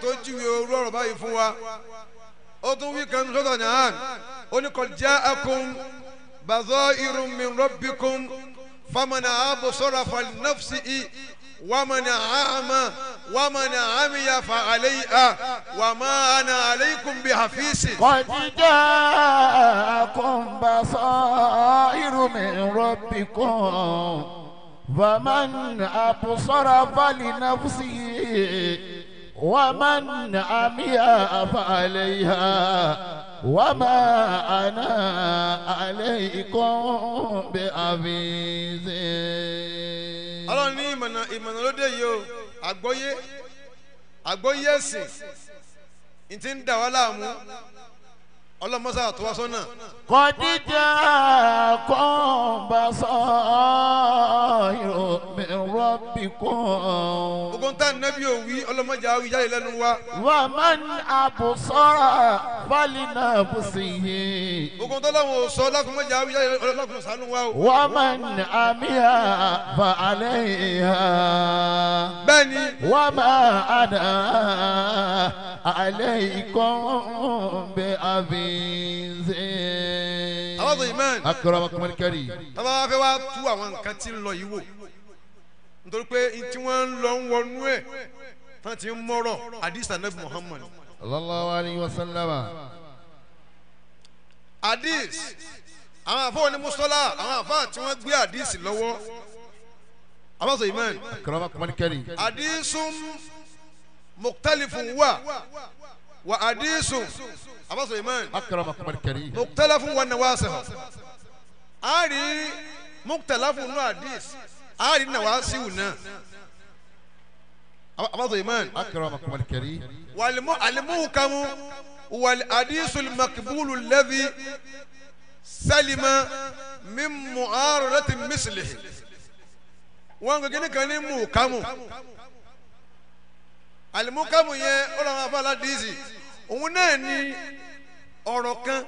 tó júwe orú ọ̀rọ̀ báyìí fún wa ó tún wí kan sọ́dọ̀ náà ó ní qad ja'akum bazairun min rabbikum faman absara falinafsihi ومن عام ومن عمي فعليها وما أنا عليكم بحفيظ قد جاءكم بصائر من ربكم فمن أبصر فلنفسه ومن عمي فعليها وما أنا عليكم بحفيظ. Ọlọ́run ní ìmọ̀nà lóde yìí o àgbọ́yé ẹ̀sìn ní ti ń dà wá láàmú ọlọ́mọ́sá àtọwá sọ́nà. قد جاءكم بصائر من ربكم. ogun tá nẹ́bí òwí ọlọ́mọdé àwí jáde lẹ́nu wa. ومن أبصر فلنفسه. ogun tó lọ́wọ́ sọ lákùnmọ́dé àwí jáde ọlọ́kùnrin sànú wa o. ومن عمي فعليها. bẹ́ẹ̀ni. وما أنا عليكم بحفيظ. àwọn ìmán. أكرمكم الكريم. tọ́ba wa fẹ́ wá tú àwọn nǹkan tí ń lọ yìí wò nítorí pé tí wọ́n ń lọ ń wọnú ẹ̀ tán ti ń mọ́rọ̀ hadith anabi Muhammad. sallallahu alayhi wa sallam. hadith àwọn àfọwọ́ ní mùsọ́lá àwọn àfáà tí wọ́n gbé hadith lọ́wọ́ abáṣọ ìmán. akramakum al-karim. hadithun mukhtalifun wa hadithun abáṣọ ìmán. akramakum al-karim. mukhtalafun wa nawasikh. a rí mukhtalafun nù hadith a rí nawasihu náà abáṣọ ìmán. akramakum al-karim. والمحكم والحديث المقبول الذي سلم من معارضة مثله وان كان محكم المحكم yẹn ọlọ́run afáàlá díìsì òun náà ní ọ̀rọ̀ kan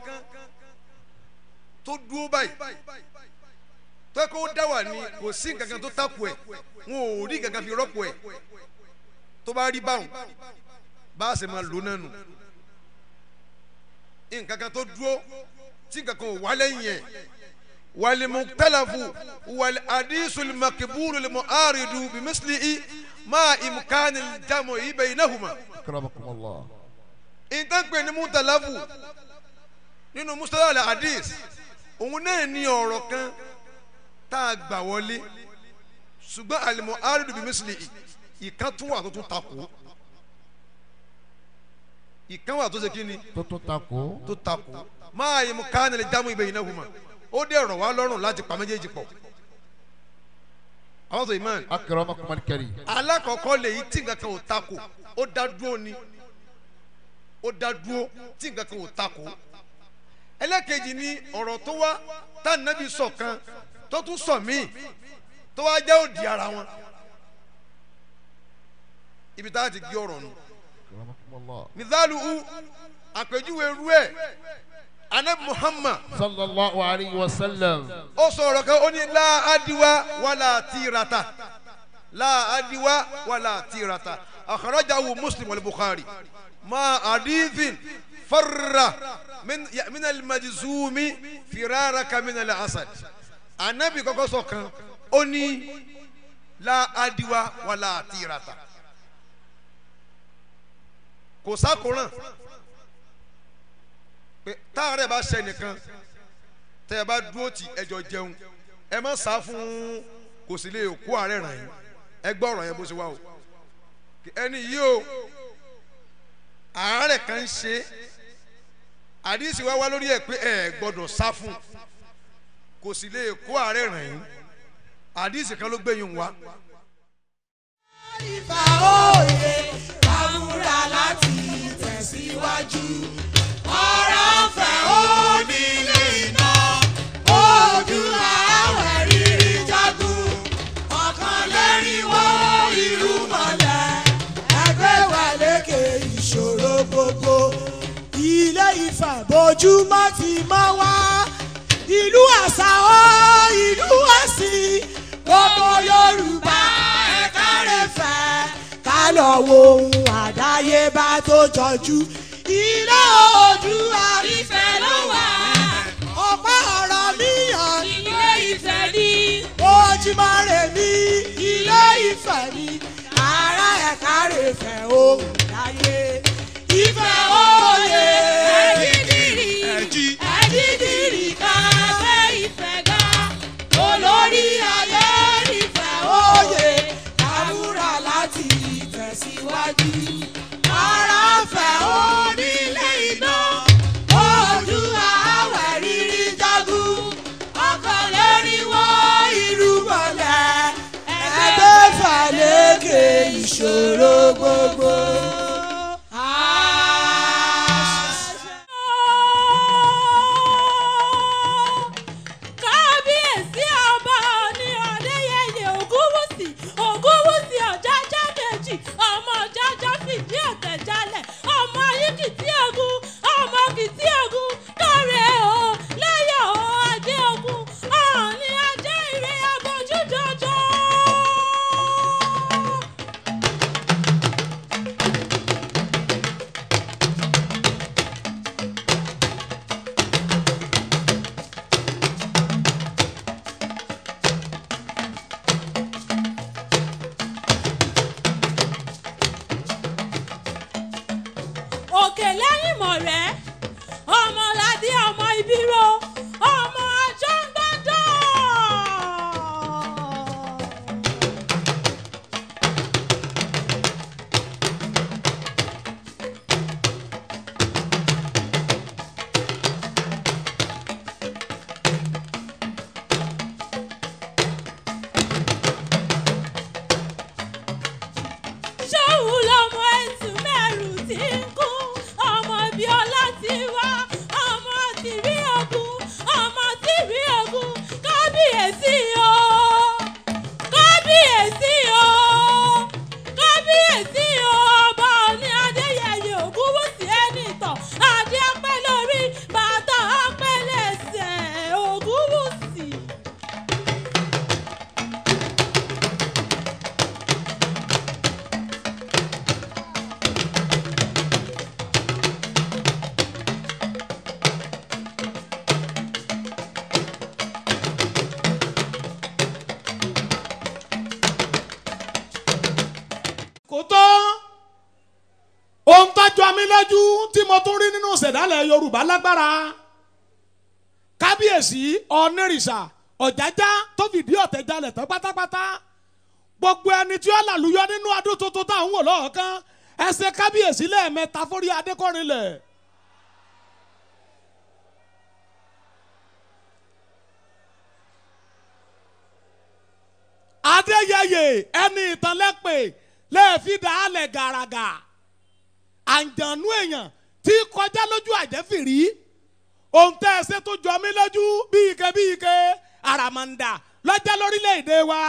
tó dúró báyìí tó kó dá wà ní kò sí nǹkan kan tó takò ẹ̀ wọn ò rí nǹkan kan fi rọ́pò ẹ̀ tó bá rí báwọn bá a ṣe máa lò náà nù nǹkan kan tó dúró tí nǹkan kan ò wá lẹ́yìn ẹ̀ wal mukhtalafu wal hadithul maqbulu lil mu'aridu bi mislihi ma imkanil jam'i baynahuma. akramakumullah. nǹkan pè ní mukhtalafu nínú mustalah al hadith òun náà ní ọ̀rọ̀ kan tá a gbà wọlé ṣùgbọ́n al mu'aridu bi mislihi ìkan tún wà tó tún takò ìkan wà tó ṣe kí ni. tó takò. tó takò máa yẹ mu káàní lè jámù baynahuma ó dẹ̀ rọ̀ wá lọ́rùn láti pa méjèèjì pọ̀. àwọn sọ imán. akramakum al-karim. alákọ̀ọ́kọ́ lè yí tí nǹkan kan ò takò ó dá dúró ni ó dá dúró tí nǹkan kan ò takò. ẹlẹ́kejì ni ọ̀rọ̀ tó wá tá nàbí sọ kan tó tún sọ míì tó wá jẹ́ òdì ara wọn. ibi tá a ti gbé ọ̀rọ̀ nù. mithalu àpèjúwe ru ẹ anabi Muhammad sallallahu alayhi wa sallam. ó sọ̀rọ̀ kan ó ní la adiwa wala tirata la adiwa wala tirata akhrajahu Muslim wal Bukhari ma hadithin farra min al-majzumi firaraka min al-asad. anabi kọ́kọ́ sọ kan ó ní la adiwa wala tirata kò sákòrán pé táàrẹ̀ bá ṣe nìkan tẹ́ ẹ bá dúró tì ẹjọ́ jẹun ẹ má sá fún kò sì lè kó àárẹ̀ ràn yín ẹ gbọ́ ọ̀rọ̀ yẹn bó ṣe wá o ẹni yìí o àárẹ̀ kan ń ṣe àdìsí wá lórí ẹ̀ pé ẹ gbọ́dọ̀ sá fún kò sì lè kó àárẹ̀ ràn yín àdìsí kan ló gbé yín wá. ìfà òye kàmúra láti tẹ̀síwájú ọ̀rọ̀ fẹ́ onílé iná ojú àwẹ̀ rírí jagun ọ̀kan lẹ́rìnwó irú mọ̀lẹ́ ẹgbẹ́ wà lékè ìṣòro gbogbo ilé Ifẹ̀ bójúmọ́ ti mọ́ wá ìlú àṣà ó ìlú ẹ̀sìn gbogbo Yorùbá ẹ̀ka rẹ̀ fẹ́ ká lọ wo ohun àdáyé. táyé bá tó jọjú ilé Oòduà Ifẹ̀ ló wà. ọ̀pá ọ̀rọ̀ níyàn ilé Ifẹ̀ ni. Ojúmọ́re mi ilé Ifẹ̀ ni. ará ẹ̀ka rẹ̀ fẹ́ ohun láyé. Ifẹ̀ òye ẹ̀dídìrì ká fẹ́ Ifẹ̀ ga. olórí ayé Ifẹ̀ òye kámúra láti tẹ̀síwájú. ara fẹ́ onílé iná. Oòduà àwẹ̀ rírí jagun. ọkàn lórí wọ́n irúmọlẹ̀. ẹgbẹ́ fàlékè ìṣòro gbogbo. Kábíyèsí ọba Ọọ̀ni Adéyẹyè Ògúnwùsì Ògúnwùsì Ọ̀jájá kejì ọmọ Ọ̀jájá fìdí ọ̀tẹ̀ jalẹ̀ ọmọ Ayíkìtì Ògún ọmọ Kìtì Ògún kọ́rẹ́ o lẹ́yọ̀ o ajé Ògún Ọọ̀ni ajé ire abojú jọjọ. Òkè lẹ́yìn mọ̀rẹ́ ọmọládé ọmọ Ibiro ọmọ Àjọǹgbàdàn. Ṣòwò lọmọ ẹ̀sùn mẹ́rù tí ń kú ọmọ Bíọ́lá ti wá ọmọ Tìrí Ògún ọmọ Tìrí Ògún kábíyèsí o kábíyèsí o kábíyèsí o ọba Ọọ̀ni Adéyẹyè Ògúnwùsì Ẹnìtàn adé apẹ́ lórí bàtà apẹ́ lẹ́sẹ̀ Ògúnwùsì. kò tó ohun tó jọ mí lójú tí mo tún rí nínú ìṣẹ̀dálẹ̀ Yorùbá lágbára. Kábíyèsí Ọ̀nìrìṣà Ọ̀jájá tó fìdí ọ̀tẹ̀ jalẹ̀ tán pátápátá. gbogbo ẹni tí ó làlùyọ nínú ọdún tuntun táwọn wò lọ́ọ̀kan ẹsẹ̀ kábíyèsí lẹ́ẹ̀mẹ́ta fórí adékọ́rinlẹ̀. Adéyẹyè ẹni ìtàn lẹ́pẹ̀ lẹ́ẹ̀fi dàálẹ̀ gàràgà àǹjànú èèyàn tí kọjá lójú àjẹfìrí ohun tẹ́ ẹ ṣe tó jọ mí lójú bí ike àràmàǹdà lọ́jà lórílẹ̀‐èdè wa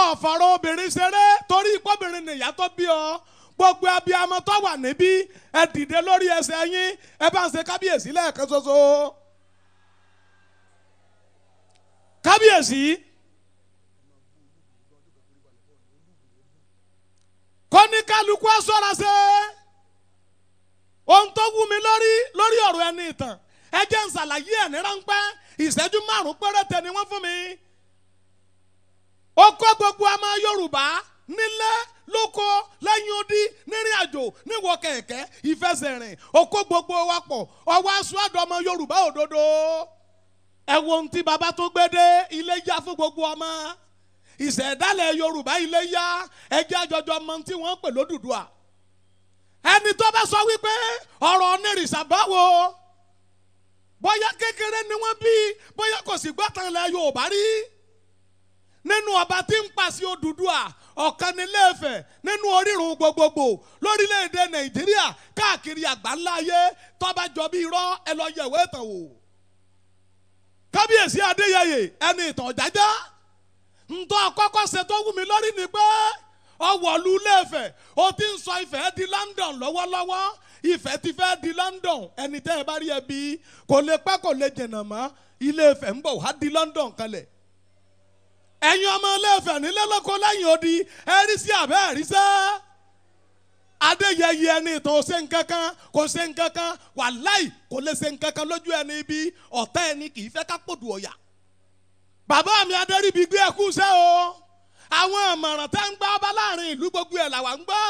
ọ̀fọ̀rọ̀ obìnrin ṣeré torí ìpọ́bìnrin nìyá tó bí ọ gbogbo abiyamọ tó wà níbí ẹ dìde lórí ẹsẹ̀ yín ẹ bá ń ṣe kábíyèsí lẹ́ẹ̀kan ṣoṣo. Kábíyèsí kọ́níkálukú ṣọ́ra ṣe ohun tó wú mi lórí ọ̀rọ̀ ẹni ìtàn ẹ jẹ́ ń ṣàlàyé ẹ̀ ní ráńpẹ́ ìṣẹ́jú 5 péréte ni wọ́n fún mi. ó kọ́ gbogbo ọmọ Yorùbá nílé lóko lẹ́yìn odi nírìn àjò níwọ̀ kẹ̀kẹ́ ìfẹsẹ̀rìn ó kó gbogbo wa pọ̀ ọwọ́ aṣọ àdọ́mọ Yorùbá òdodo ẹ wo ohun tí baba tó gbé dé ilé yá fún gbogbo ọmọ ìṣẹ̀dálẹ̀ Yorùbá ilé yá ẹjẹ́ àjọjọ mọ tí wọ́n pè lódùdúà ẹni tó bá sọ wípé ọ̀rọ̀ Ọ̀nìrìṣà báwo bóyá kékeré ni wọ́n bí bóyá kò sì gbọ́tàn ilẹ̀ Yorùbá rí nínú ọba tí ń pàṣẹ Odùduwà ọ̀kan ní Ilé-Ifẹ̀ nínú orírun gbogbogbò lórílẹ̀‐èdè Nàìjíríà káàkiri àgbáńlá ayé tó bá jọ bí irọ́ ẹ lọ yẹ̀wò ìtàn wò. Kábíyèsí Adéyẹyè ẹni ìtàn Ọ̀jájá ntọ́ àkọ́kọ́ ṣe tó wù mí lórí ni pé ọwọ́lu Ilé-Ifẹ̀ o ti ń sọ Ifẹ̀ di London lọ́wọ́lọ́wọ́ Ifẹ̀ ti fẹ́ di London ẹni tẹ́ ẹ bá rí ẹbí kò lè pẹ́ kò lè jìnnà mọ́ Ilé-Ifẹ̀ ń bọ̀ wá di London kalẹ̀ ẹ̀yin ọmọ Ilé-Ifẹ̀ nílé lóko lẹ́yìn odi ẹ̀rí sí àbẹ́ ẹ̀rí sẹ́ Adéyẹyẹ ẹni ìtàn ò ṣe nǹkankan kò ṣe nǹkankan wàláì kò lè ṣe nǹkankan lójú ẹni ibi ọ̀tá ẹni kì í fẹ́ ká pòdù ọ̀yà. Bàbá mi Adéríbi gbé ẹkú ṣẹ́ o àwọn àmọ̀ràn tẹ́ ń gbá ọba láàrin ìlú gbogbo ẹ̀ làwa ń gbọ́.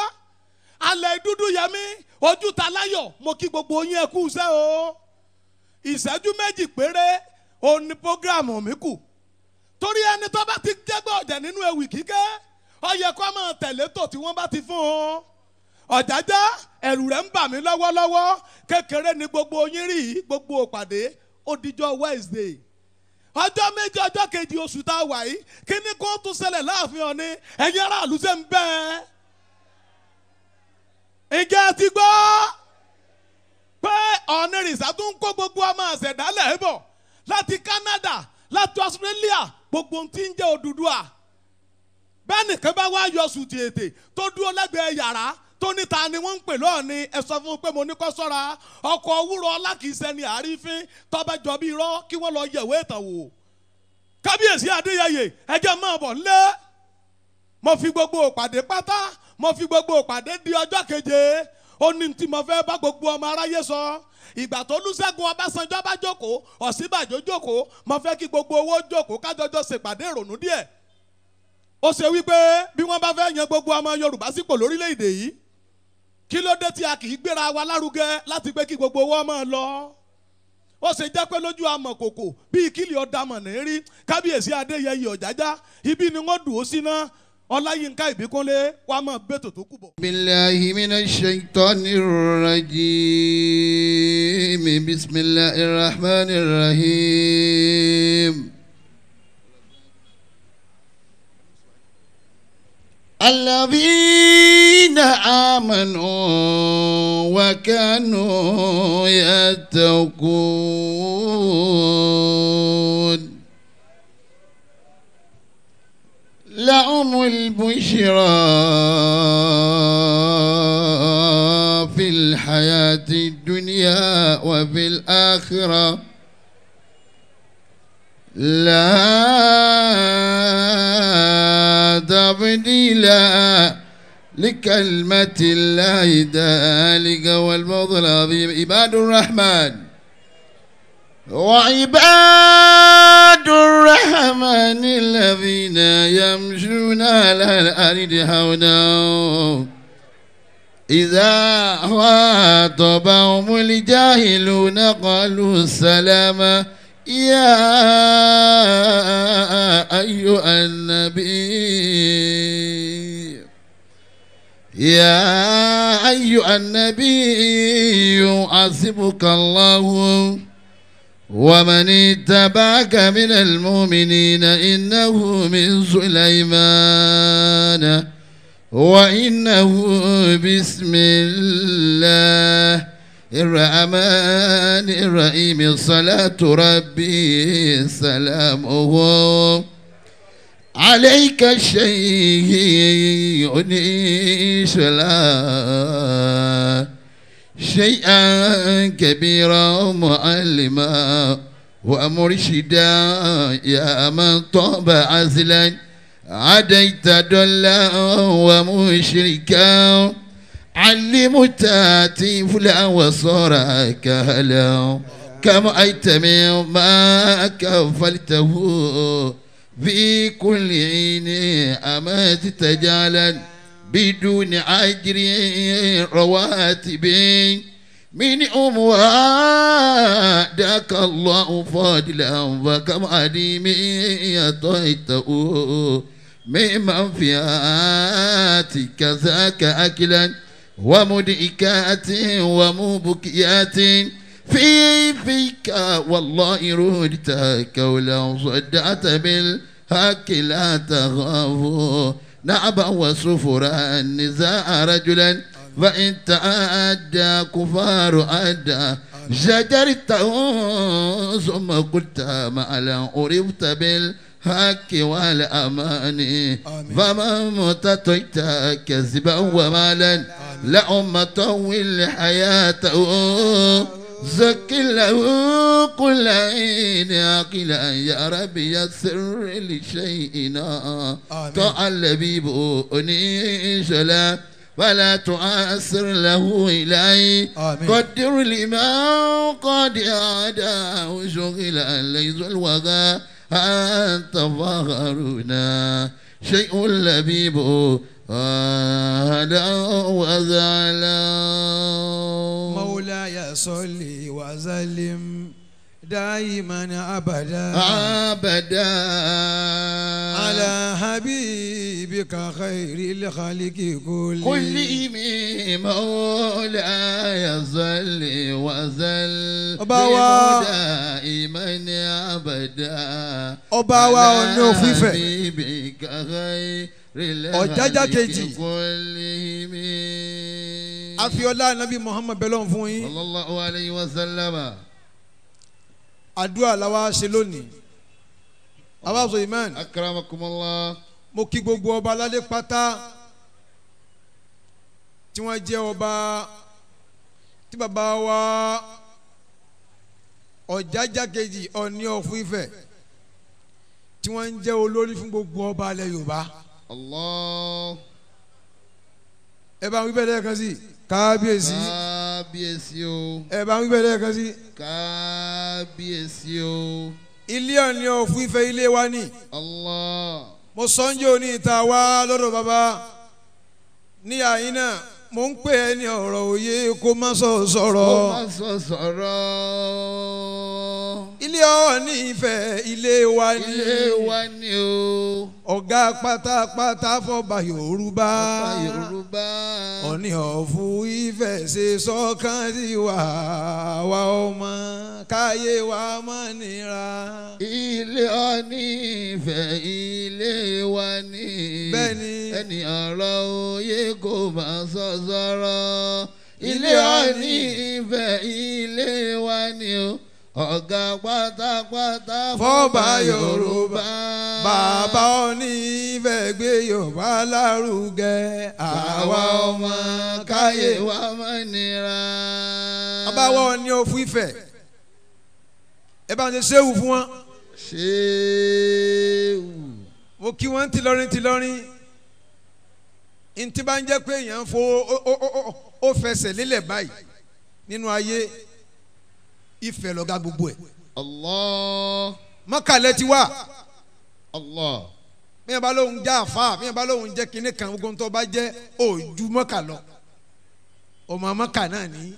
Alẹ́ dúdú yẹmí ojú ta láyọ̀ mo kí gbogbo yín ẹkú ṣẹ́ o. Ìṣẹ́jú méjì péré òun ni prógráàmù mi kù torí ẹni tó bá ti jẹ́gbọ́ ọ̀jẹ̀ nínú ewì kíkẹ́ ó yẹ kó máa tẹ̀lé tò tí wọ́n bá ti fún un. Ọ̀jájá ẹ̀rù rẹ̀ ń bà mí lọ́wọ́lọ́wọ́ kékeré ni gbogbo yín rí gbogbo òpàdé ó dijọ́ Wednesday ọjọ́ méjì ọjọ́ kejì oṣù tá a wà yìí kí ni kó tún ṣẹlẹ̀ láàfin Ọ̀ọ̀ni ẹ̀yin aráàlú ṣe ń bẹ́ ẹ̀. Ǹjẹ́ ti gbọ́ pé Ọ̀ọ̀nìrìṣà tún ń kó gbogbo ọmọ àṣẹ̀dálẹ̀ bọ̀ láti Canada láti Australia gbogbo ohun tí ń jẹ́ Odùduwà bẹ́ẹ̀ nìkan bá wá yọ sùtì ètè tó dúró lẹ́gbẹ̀ẹ́ yàrá tó níta ni wọ́n ń pè lọ́ọ̀ni ẹ sọ fún un pé mo ní kó sọ́ra ọkọ̀ òwúrọ̀ ọlákìíṣẹ́ ni àrífín tọ́bẹ̀ jọ bí irọ́ kí wọ́n lọ yẹ̀wé ìtàn wò. Kábíyèsí Adéyẹyè ẹjẹ́ máa bọ̀ ńlé mo fi gbogbo òpàdé pátá mo fi gbogbo òpàdé di ọjọ́ keje ó ní tí mo fẹ́ bá gbogbo ọmọ aráyé sọ ìgbà tó Olúṣẹ́gun Ọbásanjọ́ bá jókòó Ọ̀ṣínbàjò jókòó mo fẹ́ kí gbogbo owó jókòó kájọjọ́ ṣèpàdé ìrònú díẹ̀ ó ṣe wípé bí wọ́n bá fẹ́ yan gbogbo ọmọ Yorùbá sípò lórílẹ̀‐èdè yìí kí ló dé tí a kì í gbéra wa lárugẹ láti pé kí gbogbo owó máa lọ ó ṣe jẹ́ pé lójú amọ̀kòkò bíi kílì ọ̀dàmọ̀ ní rí Kábíyèsí Adéyẹyè Ọ̀jájá ibi ni wọ́n dùn ó sí ná Ọláyínká Ìbíkúnlé wàá máa bẹ́tò tó kù bọ̀. billahi minash shaitanir rajim bismillahir rahmanir rahim. الذين آمنوا وكانوا يتقون لهم البشرى في الحياة الدنيا وفي الآخرة لا تبديل لكلمة الله ذلك والفضل العظيم. عباد الرحمن وعباد الرحمن الذين يمشون على الأرض هونا إذا خاطبهم الجاهلون قالوا سلاما يا أيها النبي حسبك الله ومن اتبعك من المؤمنين إنه من سليمان وإنه بسم الله الرحمن الرحيم صلاة ربي سلامه عليك شيء شيئا كبيرا معلما ومرشدا يا من طاب عزلا عديت دلا ومشركا علمت طفلا وصار كهلا كما أيت مما كفلته في كل عين أمات تجالا بدون أجر رواتب من أموادك الله فاضلا وكم عديمي أطيته ممن فياتك ذاك أكلا ومدئكات ومبكيات فيك والله ردتك ولو صدعت بالحق لا تخاف نعبا وسفرا نزاع رجلا فإن تعدى كفار أدى شجرته ثم قلت معلا عرفت بالحق والأمان فمن متطيت كذبا ومالا لأم طول حياته زك له كل عين عاقلا يا ربي يسر لشيئنا طاع اللبيب أنيشلا ولا تؤثر له إلهي آمين. قدر لمن قد عاداه شغلا ليس الوغى أنت فخرنا شيء لبيب هذا وزعلا مولاي صل وسلم دائما أبدا أبدا على حبيبك خير الخلق كلهم مولاي صل وسلم Ọba دائما أبدا Ọba wa Ọ̀ọ̀ni of Ifẹ̀ حبيبك خير Ọ̀jájá kejì كلهم afiola nabi Muhammad belon fún yín صلى الله عليه وسلم àdúà la wá ṣe lónìí Baba Suleiman أكرمكم الله mo kí gbogbo ọba aládé pátá tí wọ́n jẹ́ ọba tí bàbá wa Ọ̀jájá kejì Ọ̀ọ̀ni of Ifẹ̀ tí wọ́n ń jẹ́ olórí fún gbogbo ọba alẹ́ Yorùbá الله ẹ bá ń wí bẹ́ẹ̀ lẹ́ẹ̀kan sí kábíyèsí kábíyèsí o ẹ bá ń wí bẹ́ẹ̀ lẹ́ẹ̀kan sí kábíyèsí o ilé Ọ̀ọ̀ni of Ifẹ̀ ilé wa ni Allah mo sọ́njẹ́ òní ìta wá lọ́dọ̀ bàbá ní àyín náà mo ń pè ẹ́ ní ọ̀rọ̀ òye kó má sọ sọ̀rọ̀ ó má sọ sọ̀rọ̀ ilé Ọ̀ọ̀ni Ifẹ̀ ilé wa ni ilé wa ni o ọ̀gá pátápátá fọba Yorùbá ọba Yorùbá Ọ̀ọ̀ni of Ifẹ̀ ṣe sọ́kàn sí wa ọmọ káyé wa mọ́ nira. ilé Ọ̀ọ̀ni Ifẹ̀ ilé wa ni Bẹ́ẹ̀ni. ẹni ọ̀rọ̀ òye kò má sọ sọ̀rọ̀ ilé Ọ̀ọ̀ni Ifẹ̀ ilé wa ni o ọ̀gá pátápátá fọba Yorùbá bàbá Ọ̀ọ̀ni Ifẹ̀ gbé Yorùbá lárugẹ àwa ọmọ káyé wa. wa mọ́ nira. bàbá wa Ọ̀ọ̀ni of Ifẹ̀ ẹ bá ń ṣe séwù fún wọn ṣéwù mo kí wọn tìlọrin ntí bá ń jẹ́ pé èèyàn fo ó fẹsẹ̀ lélẹ̀ báyìí nínú ayé Ifẹ̀ lọ́gá gbogbo ẹ̀ Allah mọ́kàlẹ́ ti wá Allah bí yẹn bá lóun já àfa bí yẹn bá lóun jẹ́ kinní kan gbogbo tó bá jẹ́ òjú mọ́kà lọ ọmọ mọ́kà náà ní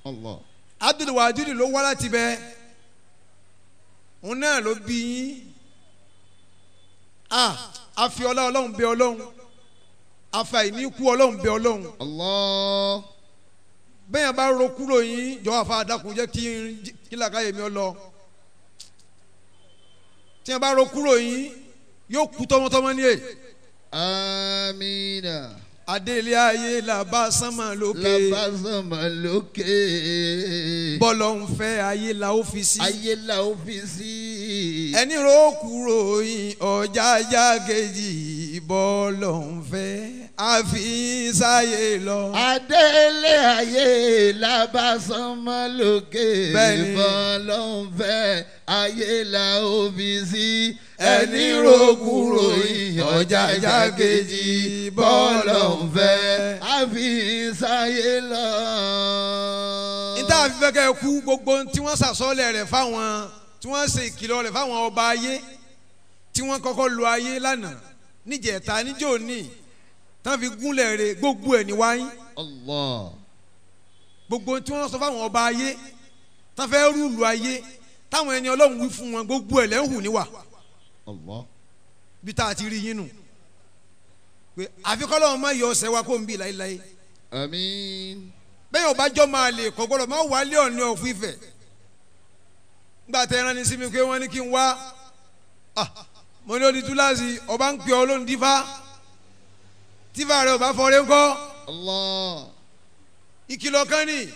Allah Abdul Wadud ló wá láti bẹ òun náà ló bí yín àfi ọlá Ọlọ́run bẹ Ọlọ́run àfàìní kú Ọlọ́run bẹ Ọlọ́run Allah bẹ́ẹ̀ bá ro kúrò yín jọ àfa àdàkùn jẹ́ kí làkàyè mi ọ lọ tí wọ́n bá ro kúrò yín yóò kú tọmọtọmọ ní èyí. amina adélé ayé làbá sánmà lókè labasama lókè bọ́lọ̀ ń fẹ́ ayé la ó fi sí. ayé la ó fi sí. ẹni ro kúrò yín Ọ̀jájá kejì bọ́lọ̀ ń fẹ́ àfi sáyé lọ. adélé ayé labasama lókè Bẹ́ẹ̀ni. bọ́lọ́nfẹ́ ayé la ó fi sí. ẹni ro kúrò yín Ọ̀jájá kejì bọ́lọ́nfẹ́ àfi sáyé lọ. níta àfihàn kẹ́ ẹ kú gbogbo tí wọ́n sàsọ́lẹ̀ rẹ̀ fáwọn tí wọ́n ṣe ìkìlọ̀ rẹ̀ fáwọn ọba ayé tí wọ́n kọ́kọ́ lo ayé lánàá níjẹ̀ta níjọ́ ní tán fi gúnlẹ̀ rẹ̀ gbogbo ẹ̀ ní wáyé Allah gbogbo tí wọ́n sọ fáwọn ọba ayé tán fẹ́ rúùlù ayé táwọn ẹni Ọlọ́run wí fún wọn gbogbo ẹ̀ lẹ́ ń hù níwà Allah bí tá a ti rí yín nù pé àfikọ́lọ́run má yọ ọ̀sẹ̀ wa kó ń bì láéláé àmín. bẹ́ẹ̀ ọba jọ máa lè kọ́ gbọ́dọ̀ má wálé Ọ̀ọ̀ni of Ifẹ̀ nígbà tẹ́ ẹran ní sí mi pé wọ́n ní kí n wá mo ní odi túláàsì ọba ń pè ọ́ lóhùn dífá tífà rẹ̀ ọba fọrẹ́ ńkọ́ Allah ìkìlọ̀ kan ní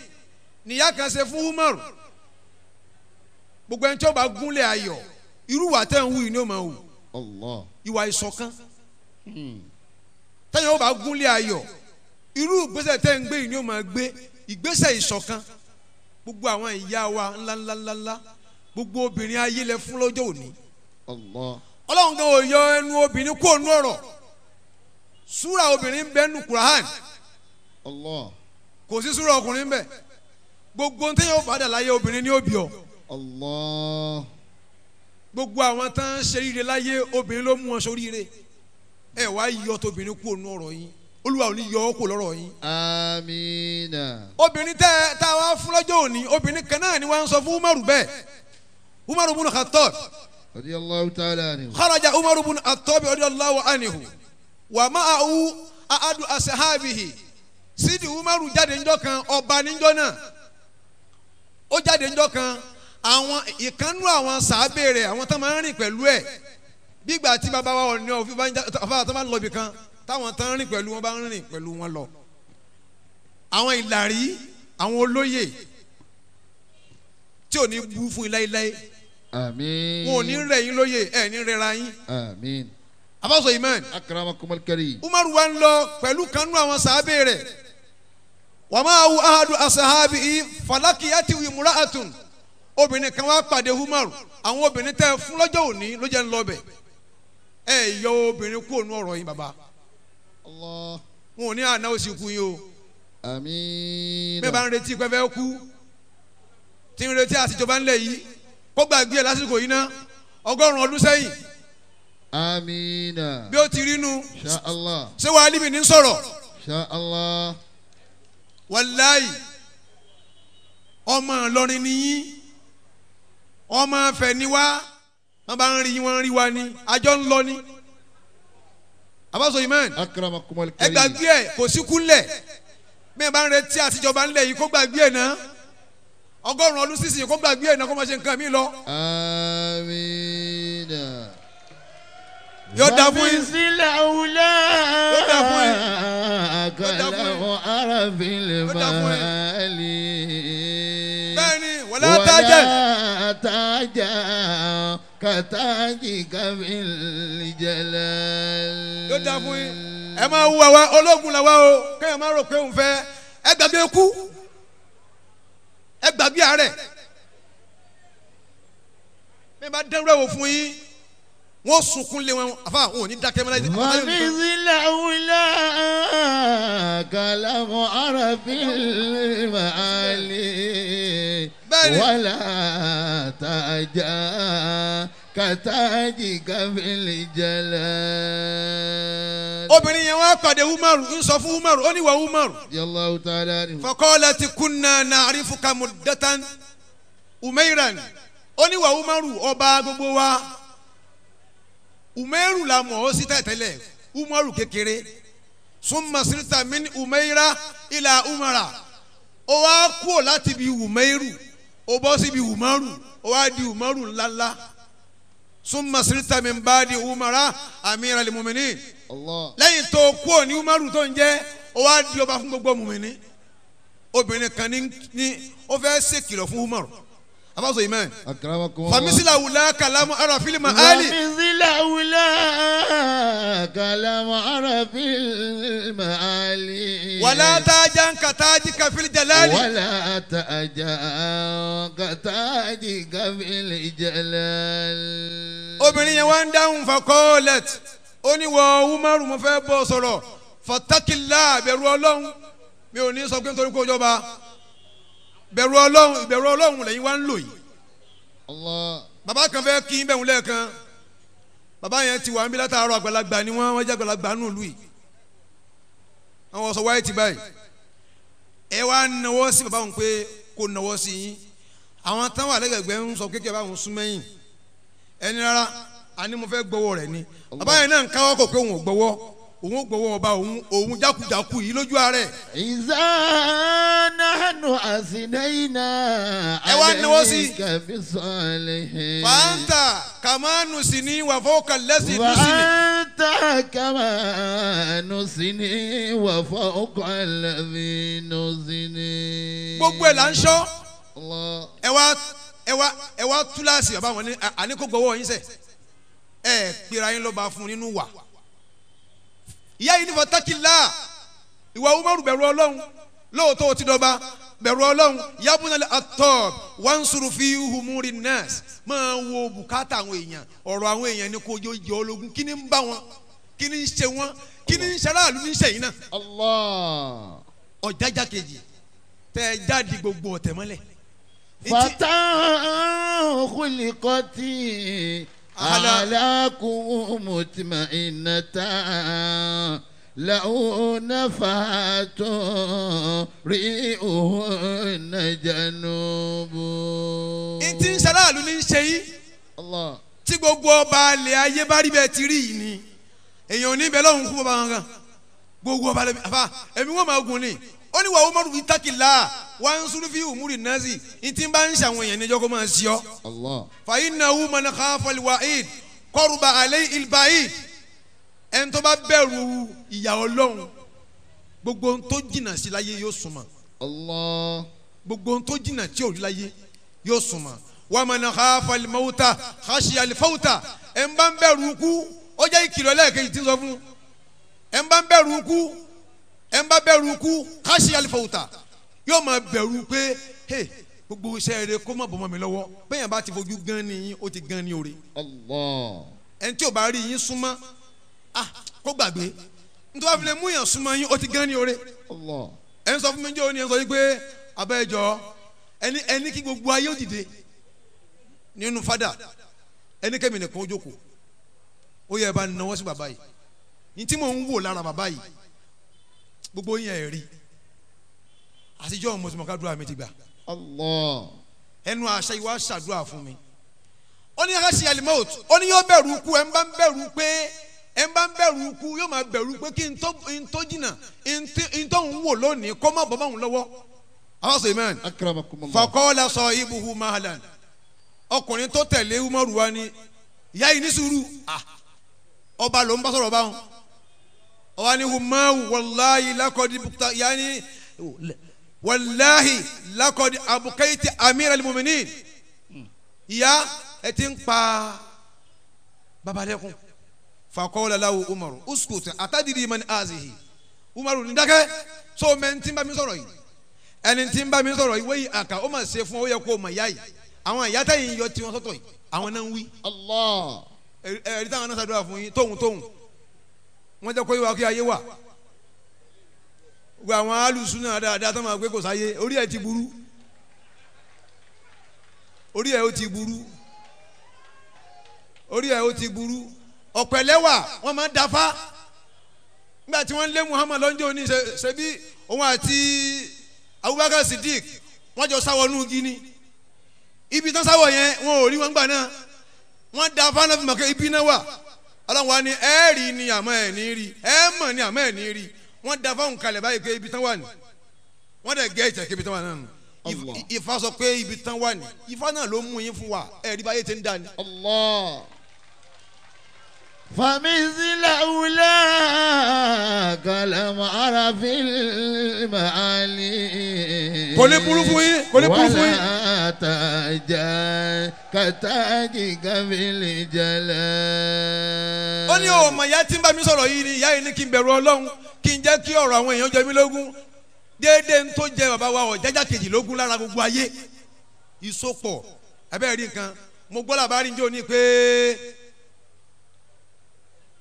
níyà kan ṣe fún Umaru gbogbo ẹni tí ó bá gúnlẹ̀ ayọ̀ irú wà tẹ́ ń wù ní ó máa wù Allah ìwà ìṣọ̀kan tẹ́yìn ó bá gúnlẹ̀ ayọ̀ irú ìgbésẹ̀ tẹ́ ń gbé yìí ni ó máa gbé ìgbésẹ̀ ìṣọ̀kan gbogbo àwọn ìyá wa ńláńláńlá gbogbo obìnrin ayé lẹ fún lọ́jọ́ òní Allah Ọlọ́run kan ò yọ ẹnu obìnrin kó nu ọ̀rọ̀ súra obìnrin bẹ́ẹ̀ nu Quran Allah. kò sí súrà ọkùnrin bẹ́ẹ̀ gbogbo ohun tí yóò padà láyé obìnrin ni ó bí ọ Allah. gbogbo àwọn tán ṣe rire láyé obìnrin ló mú wọn sóríire ẹ wá yọ tóbìnrin kú ònú ọ̀rọ̀ yín Olúwa ò ní yọ ọ́ kó lọ́rọ̀ yín. Amina. obìnrin tá a wá fún lọ́jọ́ òní obìnrin kan náà ni wọ́n ń sọ fún Umaru bẹ́ẹ̀ Umaru ibn Khattab Radiyallahu ta'ala anhu. kharaja Umaru ibn Khattab radiyallahu anhu wa ma'ahu ahadu ashabihi Sidi Umaru jáde ńjọ́ kan ọba níjọ́ náà ó jáde ńjọ́ kan àwọn ìkànnú àwọn sàábé rẹ̀ àwọn tó máa ń rìn pẹ̀lú ẹ̀ bí ìgbà tí bàbá wa ọ̀nà òfin bá ń lọ ibì kan táwọn tó ń rìn pẹ̀lú wọn bá ń rìn pẹ̀lú wọn lọ àwọn ìlàrí àwọn olóyè tí ò ní bú fún iláíláí Àmín. wọn ò ní rẹ̀ yín lóyè ẹ̀ ní rẹ̀ra yín Àmín. abáṣọ imán Akramakumul karim. Umaru wa ń lọ pẹ̀lú kanú àwọn sàábé rẹ̀ wa ma'ahu ahadu ashabihi falakiyati imra'atun obìnrin kan wá pàdé Umaru àwọn obìnrin tẹ fún lọ́jọ́ òní ló jẹ́ ń lọ bẹ̀ ẹ yọ obìnrin kú ònú ọ̀rọ̀ yín bàbá Allah. wọn ò ní àná òsì kú yín o Àmín. bẹ́ẹ̀ bá ń retí pé fẹ́ kú tí ń retí àtijọba ńlẹ̀ yìí kó gbàgbé ẹ̀ lásìkò yìí ná 100 ọdún sẹ́yìn Amina. bí ó ti rí nu Sha Allah. ṣé wàá líbi ní sọ̀rọ̀ Sha Allah. wàláyì ọmọ Ìlọrin nìyí ọmọ Ifẹ̀ ni wá wọn bá ń rí wọn rí wa ni àjọ ń lọ ni abáṣọ imán Akramakumul ẹ karim. gbàgbé ẹ kò sí kúnlẹ̀ bí ẹ bá ń retí àtijọba ńlẹ̀ yìí kó gbàgbé ẹ náà 100 ọdún sísìn kó gbàgbé ẹ náà kó máa ṣe nǹkan mi lọ Amina. yóò dá fún yín Famisila wula. Yóò dá fún yín. Kalamu arafil Yóò dá fún yín. mali. bẹ́ẹ̀ ni wọlé àtàjẹ ولا تاجا كتاجك بالجلال. yóò dá fún yín ẹ máa wú àwa ológun làwa o kéèyàn máa rò pé òun fẹ́ ẹ gbàgbé kú ẹ gbàgbé àárẹ̀ bí ẹ bá dẹ́rù ẹ̀ wò fún yín wọ́n sunkún lé wọn àfa wọn ò ní dákẹ́ mọ́lá ومثل أولاك لم أعرف المعالي بني. ولا تاجا كتاجك بالجلال. obìnrin yẹn wá pàdé Umaru ń sọ fún Umaru ó ní wà Umaru رضي الله تعالى عنه. faqalat kunna na'rifuka muddatan Umairan ó ní wà Umaru ọba gbogbo wa Umairu la mọ̀ ọ́ sí tẹ̀tẹ̀lẹ̀ Umaru kékeré summa sirta min Umaira ila Umara ó wá kúrò láti bi Umairu ó bọ́ síbi Umaru ó wá di Umaru ńláńlá summa sirta min ba'di Umara amira lil mu'minin الله. lẹ́yìn tó kúrò ní Umaru tó ń jẹ́ ó wá di ọba fún gbogbo mùmíní obìnrin kan ní ó fẹ́ ṣèkìlọ̀ fún Umaru abáṣọ imán أكرمكم الله. famisila wula kalamu arafili maali ومثل أولاك لم أعرف المعالي wala tajan kataji kafil jalali ولا تأجا كتاجك بالجلال. obìnrin yẹn wá ń dáhùn fakọ́lẹ̀t ó ní wọ Umaru mo fẹ́ bọ́ sọ̀rọ̀ fatakila bẹ̀rù Ọlọ́run mi ò ní sọ pé nítorí kó jọba bẹ̀rù Ọlọ́run ìbẹ̀rù Ọlọ́run lẹ́yìn wá ń lò yìí الله. bàbá kan fẹ́ kí n bẹ̀rù lẹ́ẹ̀kan bàbá yẹn ti wà ń bí látàárọ̀ àgbàlagbà ni wọ́n jẹ́ àgbàlagbà nù lù yìí àwọn sọ wáyé ti báyìí ẹ wá nawọ́ sí bàbá wọn pé kò nawọ́ sí yín àwọn táwọn àlẹ́gbẹ̀gbẹ́ ń sọ kékeré báwọn sún mẹ́yìn ẹni rárá àní mo fẹ́ gbọ́wọ́ rẹ̀ ni bàbá yẹn náà ń káwọ́ kò pé òun ò gbọ́wọ́ ọba òun jákujàku yìí lójú ààrẹ. إذا نحن أثنينا wá náwó sí. عليك بصالحين fàáńtà kàmánù sí ni wà fọ́ọ̀kà lẹ́sìn lùsìn وأنت كما نسني وفوق الذي نسني. gbogbo ẹ̀ là ń ṣọ́ الله. ẹ wá túláàsì bàbá wọn ní àní kò gbọ́wọ́ yín sẹ̀ ẹ pera yín lọ́ba fún nínú wà. ìyá yìí ní fatakillah ìwà Umaru bẹ̀rù Ọlọ́run lóòótọ́ ó ti dọ́ba bẹ̀rù Ọlọ́run yabunale atọ́b wansuru fi humuri nas máa wo bùkátà àwọn èèyàn ọ̀rọ̀ àwọn èèyàn ní kó jẹ́ ológun kí ni ń bá wọn kí ni ń ṣe wọn kí ni ń ṣe aráàlú ní ṣẹ̀yìn náà الله. ọ̀jájá kejì tẹ́ ẹ jáde gbogbo ọ̀tẹ̀ mọ́lẹ̀. فتى خلقت أعلاكم مطمئنة له نفحات ريحهن جنوب. ntí ń ṣaláàlú ní í ṣe yín. Allah. tí gbogbo ọba alẹ́ ayé bá rí bẹ́ẹ̀ ti rí yìí ni èèyàn ò ní bẹ́ẹ̀ lọ́hùn kú bàbá wọn kan gbogbo ọba alẹ́ àfa ẹ̀mí wọn máa gùn ni ó ní wàá Umaru itakila wà ń sùn fi umuri nazi ntí bá ń ṣàwọn èèyàn níjọ́ kó máa ṣí ọ. Allah. fa innahu man khafa al-wa'id qaruba alayhi al-ba'id ẹni tó bá bẹ̀rù ìyà Ọlọ́run gbogbo ohun tó jìnnà sí láyé yóò súnmọ́. Allah. gbogbo ohun tó jìnnà tí ò rí láyé yóò súnmọ́. wa man khafa al-mawta khashiya al-fawta ẹ̀ ń bá ń bẹ̀rù ikú ó jẹ́ ìkìlọ̀ lẹ́ẹ̀kejì tí ń sọ fún ẹ̀ ń bá ń bẹ̀rù ikú ẹ̀ ń bá bẹ̀rù ikú khashiya al-fawta yóò máa bẹ̀rù pé gbogbo iṣẹ́ rẹ kó má bọ́ mọ́ mi lọ́wọ́ bẹ́ẹ̀ bá ti fojú gan ni yín ó ti gan ni oore. Allah. ẹni tí ò bá rí yín súnmọ́ kó gbàgbé nítorí wàá fi lè mú yàn súnmọ́ yín ó ti gan ni oore. Allah. ẹni sọ fún mi jẹ́ òní ẹni sọ yín pé abẹ́jọ́ ẹni kí gbogbo ayé ó dìde nínú fada ẹni kẹ́mi nìkan ó jókòó ó yẹ ẹ bá náwó sí bàbá yìí ní tí mò ń wò lára bàbá yìí gbogbo yín ẹ̀ rí àtijọ́ mọ̀tìmọ̀ ká dúrà mi ti gbà. Allah. ẹnu àṣà ìwà ṣàdúrà fún mi ó ní akáṣí alimout ó ní yóò bẹ̀rù ikú ẹ̀ ń bá ń bẹ̀rù pé ẹ̀ ń bá ń bẹ̀rù ikú yóò máa bẹ̀rù pé kí n tó jìnnà n tó ń wò lónìí kó má bọ́ báwọn lọ́wọ́. àwọn sọ amen. Akramakumullah. faqala sahibuhu mahalan ọkùnrin tó tẹ̀lé Umaru wa ni ìyá yìí ní sùúrù ọba ló ń bá sọ̀rọ̀ báwọn ọba ni humahu wàláhi lakọ̀dí bukta yanni wàláhi lakọ̀dí abukaiti amiral muminin ìyá ẹ ti ń pa babalẹ́kùn faqala lahu Umaru uskut atadiri man azihi Umaru ní dákẹ́ so mẹ́ni tí ń bá mi sọ̀rọ̀ yìí ẹni tí ń bá mi sọ̀rọ̀ yìí wéyìí àkà ó mà ṣe fún ọ yẹ kó o mà yá yìí àwọn ìyá tẹ̀yìn yọ tiwọn sọ́tọ̀ yìí àwọn náà ń wí. Allah. ẹ̀rí táwọn náà ṣàdúrà fún yín tóhun wọ́n jẹ́ kó yíwa kí ayé wà gbogbo àwọn alùsùn náà dáadáa tó máa gbé kò sáyé orí ẹ̀ ti burú orí ẹ̀ ó ti burú orí ẹ̀ ó ti burú ọ̀pẹ̀lẹ́wà wọ́n máa ń dáfá nígbà tí wọ́n lé Muhammad lọ́njọ́ ní ṣebí òun àti Abubakar Siddiq wọ́n jọ sáwọ́ nù gíní ibi tán sáwọ́ yẹn wọn ò rí wọn gbà náà wọ́n dáfá náà fi mọ̀ pé ibi náà wà ọlọ́run wa ni ẹ rí ni àmọ́ ẹ̀ ní rí ẹ mọ̀ ni àmọ́ ẹ̀ ní rí wọ́n da fáwọn kalẹ̀ báyìí pé ibi tán wà ní wọ́n dẹ̀ gẹ́ ìtẹ̀kẹ́ ibi tán wà náà nù Ifá sọ pé ibi tán wà ní Ifá náà ló mú yín fún wa ẹ̀ rí báyìí ti ń dà ní. Allah. فمثل أولاك لم أرى في المعالي kò lè burú fún yín kò lè burú fún yín. ولا تاجا كتاجك في الجلال. ó ní ọmọ ìyá tí ń bá mi sọ̀rọ̀ yìí ni ìyá yìí ní kí n bẹ̀rù Ọlọ́run kí n jẹ́ kí ọ̀rọ̀ àwọn èèyàn jẹ mí lógún déédéé ń tó jẹ bàbá wa ọ̀ jájá kejì lógún lára gbogbo ayé ìsopọ̀ abẹ́rẹ́ rí nǹkan mo gbọ́ làbárí njó ní pé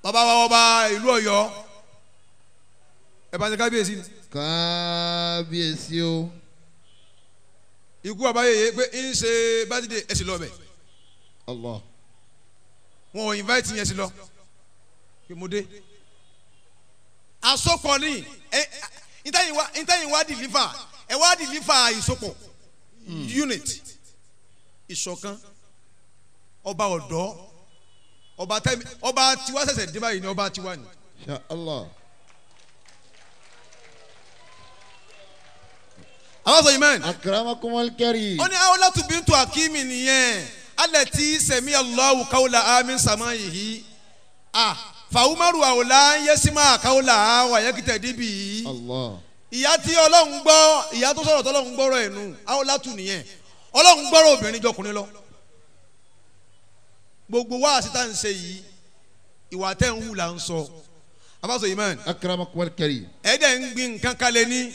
bàbá wa ọba ìlú Ọ̀yọ́ ẹ bá ń ṣe kábíyèsí ni. kábíyèsí o. ikú bàbá yèyé pé ń ṣe bátidé ẹ sì lọ bẹ̀. Allah. wọn ò invite yẹn sí lọ pé mo dé. àsopọ̀ ni ìtẹ̀yìn wá deliver ẹ wá deliver ìsopọ̀ unit ìṣọ̀kan ọba ọ̀dọ́ ọba tiwa ṣẹ̀ṣẹ̀ dé báyìí ni ọba tiwa ni. Insha Allah. àwọn sọ amen. Akramakumul karim. ó ní Awlatu bintu Hakimi nìyẹn allati sami Allahu qawla amin samayihi fa Umaru àwòlá yẹsìmá qawla wa yaktadi bi. Allah. ìyá tí Ọlọ́run gbọ́ ìyá tó sọ̀rọ̀ tọ́lọ́run gbọ́rọ̀ ẹ̀ nù Awlatu nìyẹn Ọlọ́run gbọ́rọ̀ obìnrin jọkùnrin lọ. gbogbo wa àti tá n ṣe yìí ìwà tẹ́ ń wù là ń sọ abáṣọ amen. Akramakumul karim. ẹ̀ẹ́dẹ̀ ń gbin nǹkan kalẹ̀ ní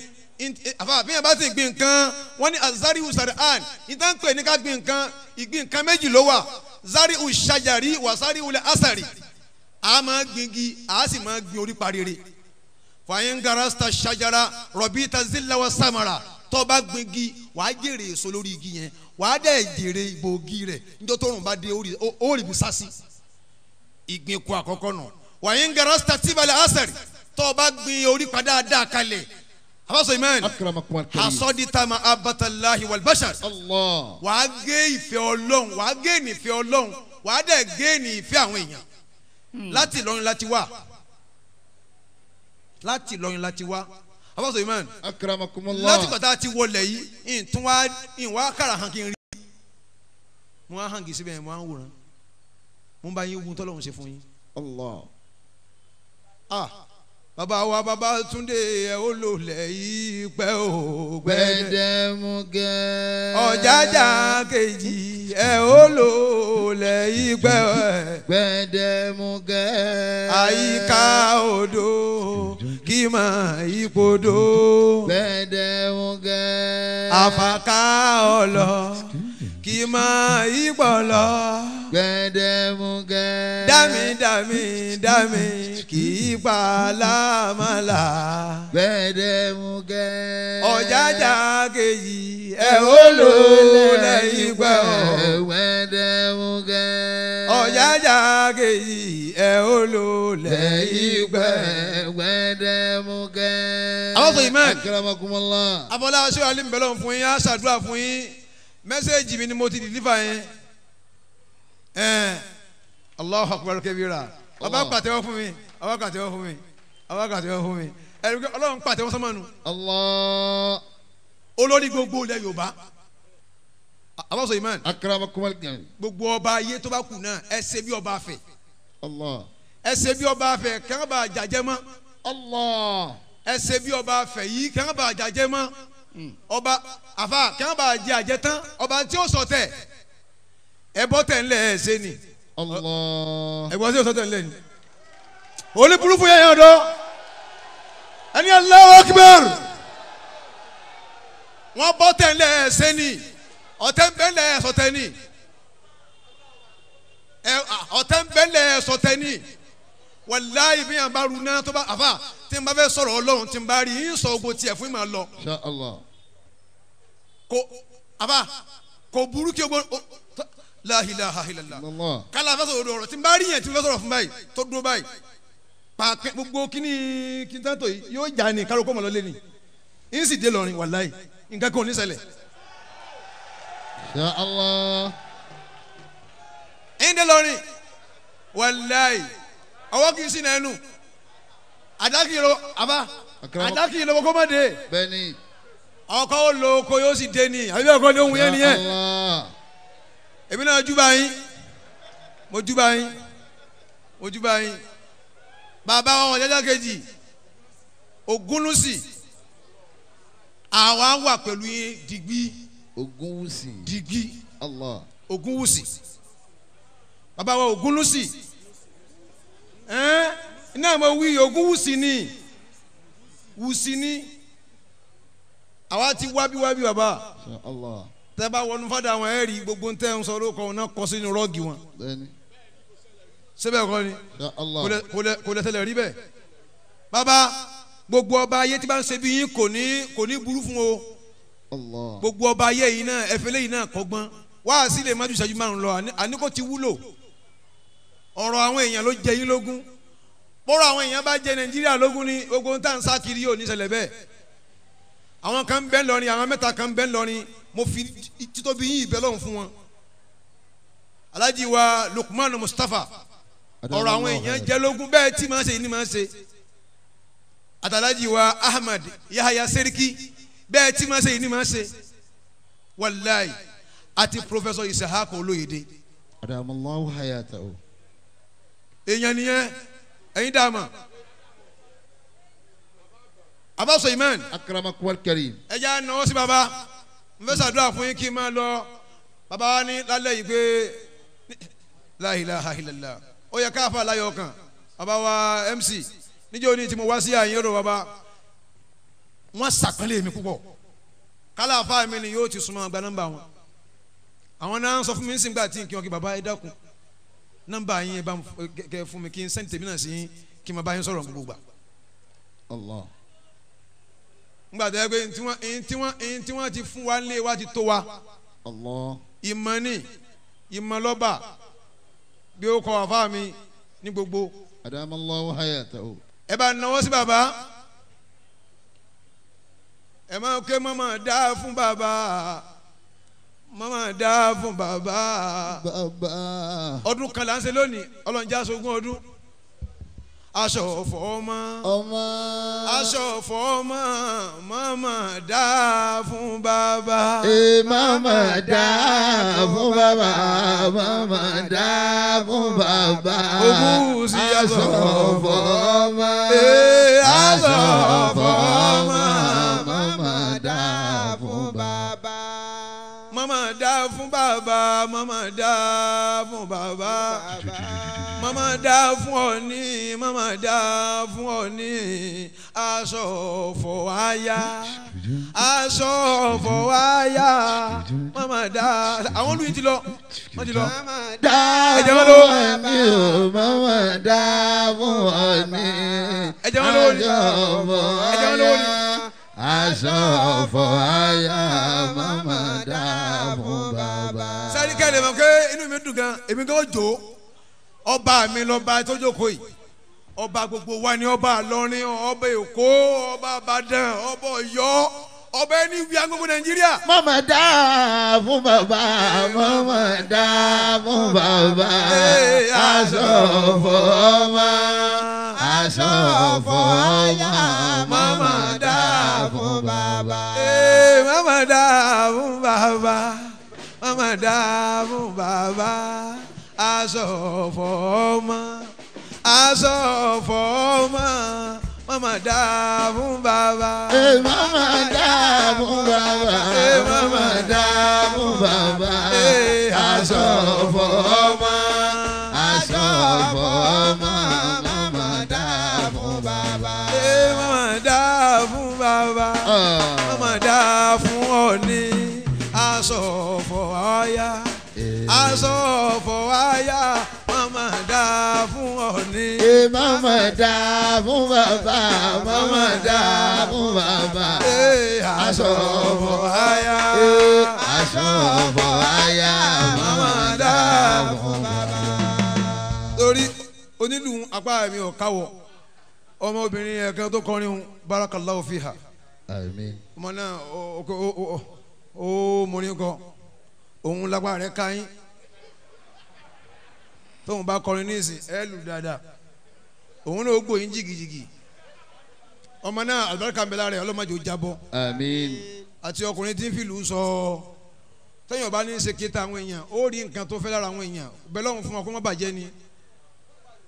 àfa bí yẹn bá sì gbin nǹkan wọ́n ní azari usarihan ìtàn pè ní ká gbin nǹkan ìgbin nǹkan méjì ló wà zari usajari wasari ule asari a máa gbin igi a sì máa gbin orí parire fàyín garasta ṣajara rọ̀bìtà zilla wa samara tó bá gbingi wàá jèrè èso lórí igi yẹn wàá dẹ̀ jèrè ìbògi rẹ̀ níjọ́ tó rùn bá dé ó rí bí sásì ìgbìn kú àkọ́kọ́ nù wàyín garasta tìbàlẹ̀ asẹ̀rì tó bá gbin orí padà dáa kalẹ̀ abaso iman asọ́dítà ma abatalahi walbashar wàá gé ìfẹ́ ọlọ́run wàá gé ní ìfẹ́ ọlọ́run wàá dẹ̀ gé ní ìfẹ́ àwọn èèyàn láti Ìlọrin láti wá láti Ìlọrin láti wá abaso iman láti gbàtà ti wọlé yìí ìwà kára hàn kí n rí mo á hàn kì í síbẹ̀ mo á ń wòran mo bá yín wú tọ́lọ́run ṣe fún yín. Bàbá wa bàbá Túndé ẹ ó lò lẹ́yìn pẹ́ o Gbẹdẹmukẹ. Ọ̀jájá kejì ẹ ó lò lẹ́yìn pẹ́ o Gbẹdẹmukẹ. Àyíká odò kí máa yípodò. Gbẹdẹmukẹ. Àfàká ọlọ kí máa yípọlọ. Gbẹdẹmukẹ. Dámi kì í pa lámàlà. Gbẹdẹmukẹ. Ọ̀jájá kejì ẹ ó lò lẹ́yìn pẹ́ o. Gbẹdẹmukẹ. Ọ̀jájá kejì ẹ ó lò lẹ́yìn pẹ́. Gbẹdẹmukẹ. Àwọn sọ ìmọ̀ Akramakumullah. Abọ́lá aṣọ alẹ́ ń bẹ̀rẹ̀ fún yín á ṣàdúrà fún yín mẹ́sẹ̀gì mi ni mo ti dìlífà yẹn. Allahu akbar kabira. Bàbá pàtẹ́wọ́ fún mi. Bàbá pàtẹ́wọ́ fún mi. Bàbá pàtẹ́wọ́ fún mi. Ẹ̀rù pé Ọlọ́run pàtẹ́wọ́ sọ́mọ́nu. Allah. Olórí gbogbo ilẹ̀ Yorùbá. Abọ́sọ̀ Iman. Akramakumullah. Gbogbo ọba ayé tó bá kù náà ẹ ṣe bí ọba afẹ. Allah. Ẹ ṣe bí ọba afẹ kí wọ́n bá jàjẹ́ mọ́. Allah. Ẹ ṣe bí ọba afẹ yìí kí wọ́n bá jàjẹ́ mọ́. Ọba àfa kí wọ́n bá jẹ àjẹ tán ọba tí ó sọ tẹ̀ ẹ bọ́ tẹ̀ ńlẹ̀ ẹ ṣe ni. Allah. Ẹ gbọ́ sí ọ̀sọ́ tẹ̀ ńlẹ̀ ni. Olú burúkú yẹn yẹn ọ̀dọ́ ẹni Allahu Akbar wọ́n bọ́ tẹ̀ ńlẹ̀ ẹ ṣe ni ọ̀tẹ̀ ń bẹ́ ńlẹ̀ ẹ sọ tẹ̀ ni ọ̀tẹ̀ ń bẹ́ ńlẹ̀ ẹ sọ tẹ̀ ni wàláyé bí yàn bá ru náà tó bá àfà tí n bá fẹ́ sọ̀rọ̀ Ọlọ́run tí n bá rí yín sọ ogbó tiẹ̀ fún ìmọ̀ lọ. Insha Allah. Kò àfà kò burú kí o gbọ́ la ilaha illallah kálá fẹ́ sọ̀rọ̀ ọ̀rọ̀ tí n bá rí yẹn tí n fẹ́ sọ̀rọ̀ fún báyìí tó dúró báyìí pàápẹ́ gbogbo kíní kìntàn tó yìí yóò jà ní kárò kó mọ̀ lọ́lé ni yín sì dé lọ́rin wàláyé nǹkan kan ò ní ṣẹlẹ̀. Insha Allah. yín dé lọ́rin wàláyé ọwọ́ kì í sí nẹ́nu àdákì yìí lọ àbá àdákì yìí lọ kó má dé Bẹ́ẹ̀ni. ọkọ ó lo oko yóò sì dé ni àbí ọkọ ní ohun yẹn nìyẹn èmi náà júbà yín mo júbà yín mo júbà yín bàbá wọn Ọ̀jájá kejì Ògúnlùsì àwa wà pẹ̀lú yín dìgbì Ògúnwùsì. dìgbì Allah. Ògúnwùsì bàbá wa Ògúnlùsì iná mo wí Ògúnwùsì ni wùsì ni àwa ti wábí bàbá Insha Allah. tẹ́ bá wọnú fada wọn ẹ rí gbogbo ntẹ ń sọ lóko náà kọ sínú rọgì wọn Bẹ́ẹ̀ni. síbẹ̀ kọ́ ni Insha Allah. kò lè tẹ̀lé rí bẹ́ẹ̀ bàbá gbogbo ọba ayé tí bá ń ṣe bí yín kò ní burú fún o Allah. gbogbo ọba ayé yìí náà ẹfẹlẹ yìí náà kọ́gbọ́n wá sí lè má ju ìṣẹ́jú márùn lọ àní kò ti wúlò ọ̀rọ̀ àwọn èèyàn ló jẹ yín lógún bọ́rọ̀ àwọn èèyàn bá jẹ Nàìjíríà lógún ni gbogbo ń tà ń sá kiri yóò ní ṣẹlẹ̀ bẹ́ẹ̀ àwọn kan bẹ́ẹ̀ lọ́rin àwọn mẹ́ta kan bẹ́ẹ̀ lọ́rin mo fi títóbi yín ìbẹ́ lọ́hùn fún wọn Alhaji wa Lukman Mustapha ọ̀rọ̀ àwọn èèyàn jẹ́ lógún bẹ́ẹ̀ tí màá ṣe yìí ni màá ṣe àtàlájì wa Ahmad Yahaya Seriki bẹ́ẹ̀ tí màá ṣe yìí ni màá ṣe wàláì àti Professor Isahaka Olóyèdè Adamallahu hayatahu. èèyàn nìyẹn ẹ̀yin dààmú Abba Suleiman Akramakumul karim. ẹ jẹ́ ànáwó sí baba n fẹ́ ṣàdúrà fún yín kí n máa lọ baba wa ní lálẹ́ yìí pé la ilaha illallah ó yẹ káfa láyọ̀ kan baba wa MC níjẹ́ òní tí mo wá sí àyìn rò baba wọ́n sàpẹ́lẹ̀ mi púpọ̀ kálá àfa mi ni yóò ti súnmọ́ gba nọ́mbà wọn àwọn náà sọ fún mi nísìnyí gbà tí n kí wọn kí baba ẹ dákun nọ́mbà yín ẹ bá kẹ fún mi kí n sẹ́ni tèmi náà sí yín kí n máa bá yín sọ̀rọ̀ gbogbo gbà Allah. nígbà tó yẹ pé tí wọ́n ti fún wa nílé wa ti tó wa Allah. ìmọ̀ ni ìmọ̀ lọ́ba bí ó kọ́ àfa mi ní gbogbo Adamallahu hayatahu. ẹ bá náwó sí bàbá ẹ máa ké mọ́mọ́ dá fún bàbá mọ́mọ́ dá fún bàbá Bàbá. ọdún kan là ń ṣe lónìí ọlọ́njà sógún ọdún aṣọ ọ̀fọ̀ ọmọ Ọmọ. aṣọ ọ̀fọ̀ ọmọ mọ́mọ́ dá fún bàbá. Mama dá fún bàbá. Mama dá fún bàbá. Ogún sí aṣọ ọ̀fọ̀ ọmọ. aṣọ ọ̀fọ̀ ọmọ Mama dá fún bàbá. mọ́mọ́ dá fún bàbá mọ́mọ́ dá fún bàbá mọ́mọ́ dá fún Ọọ̀ni mọ́mọ́ dá fún Ọọ̀ni aṣọ ọ̀fọ̀ aya aṣọ ọ̀fọ̀ aya mọ́mọ́ dá àwọn olùyìn ti lọ wọ́n ti lọ. Dá Ẹ̀jẹ̀ wọn fún lówó. Ọọ̀ni o. Mama dá fún Ọọ̀ni. Ẹ̀jẹ̀ wọn lówó ni. Aṣọ ọ̀fọ̀ Ẹ̀jẹ̀ wọn lówó ni. aya. Aṣọ ọ̀fọ̀ aya. Mama dá fún bàbá. sáré kẹ́lẹ́ mọ̀ pé inú mi dùn gan èmi gan jò ọba mi lọ́ba tó jókòó yìí ọba gbogbo wa ni ọba Ìlọrin ọba Èkó ọba Ìbàdàn ọba Ọ̀yọ́ ọba ẹni wíwá gbogbo Nàìjíríà. Mama dá fún bàbá. Mama dá fún bàbá. Aṣọ ọ̀fọ̀ ọmọ. Aṣọ ọ̀fọ̀ aya. Mama dá fún bàbá. Mama dá fún bàbá mama dá fún bàbá aṣọ ọ̀fọ̀ ọmọ aṣọ ọ̀fọ̀ ọmọ mama dá fún bàbá. Mama dá fún bàbá. Mama dá fún bàbá. Aṣọ ọ̀fọ̀ ọmọ. Aṣọ ọ̀fọ̀ ọmọ. Mama dá fún bàbá. Mama dá fún bàbá mama dá fún Ọọ̀ni aṣọ ọ̀fọ̀ aya aṣọ ọ̀fọ̀ aya mama dá fún Ọọ̀ni. Mama dá fún bàbá. Mama dá fún bàbá. Aṣọ ọ̀fọ̀ aya Aṣọ ọ̀fọ̀ aya. Mama dá fún bàbá. torí onílù apá mi ò káwọ ọmọbìnrin ẹ̀kan tó kọrin barakallahu fiha Àmín. ọmọ náà ó mọrin kọ òun lápá rẹ̀ káyín tóun bá kọrin nísìn ẹ lù dáadáa òun náà ó gbòyìn jìgìjìgì ọmọ náà àlùbáríkà ń bẹ lára rẹ̀ ọlọ́mọdé ó jábọ́ Àmín. àti ọkùnrin tí ń fìlú sọ tẹ́yìn ọba ní í ṣe kéta àwọn èèyàn ó rí nǹkan tó fẹ́ lára àwọn èèyàn bẹ́ẹ̀ lọ́hùn fún wọn kó má bàjẹ́ ni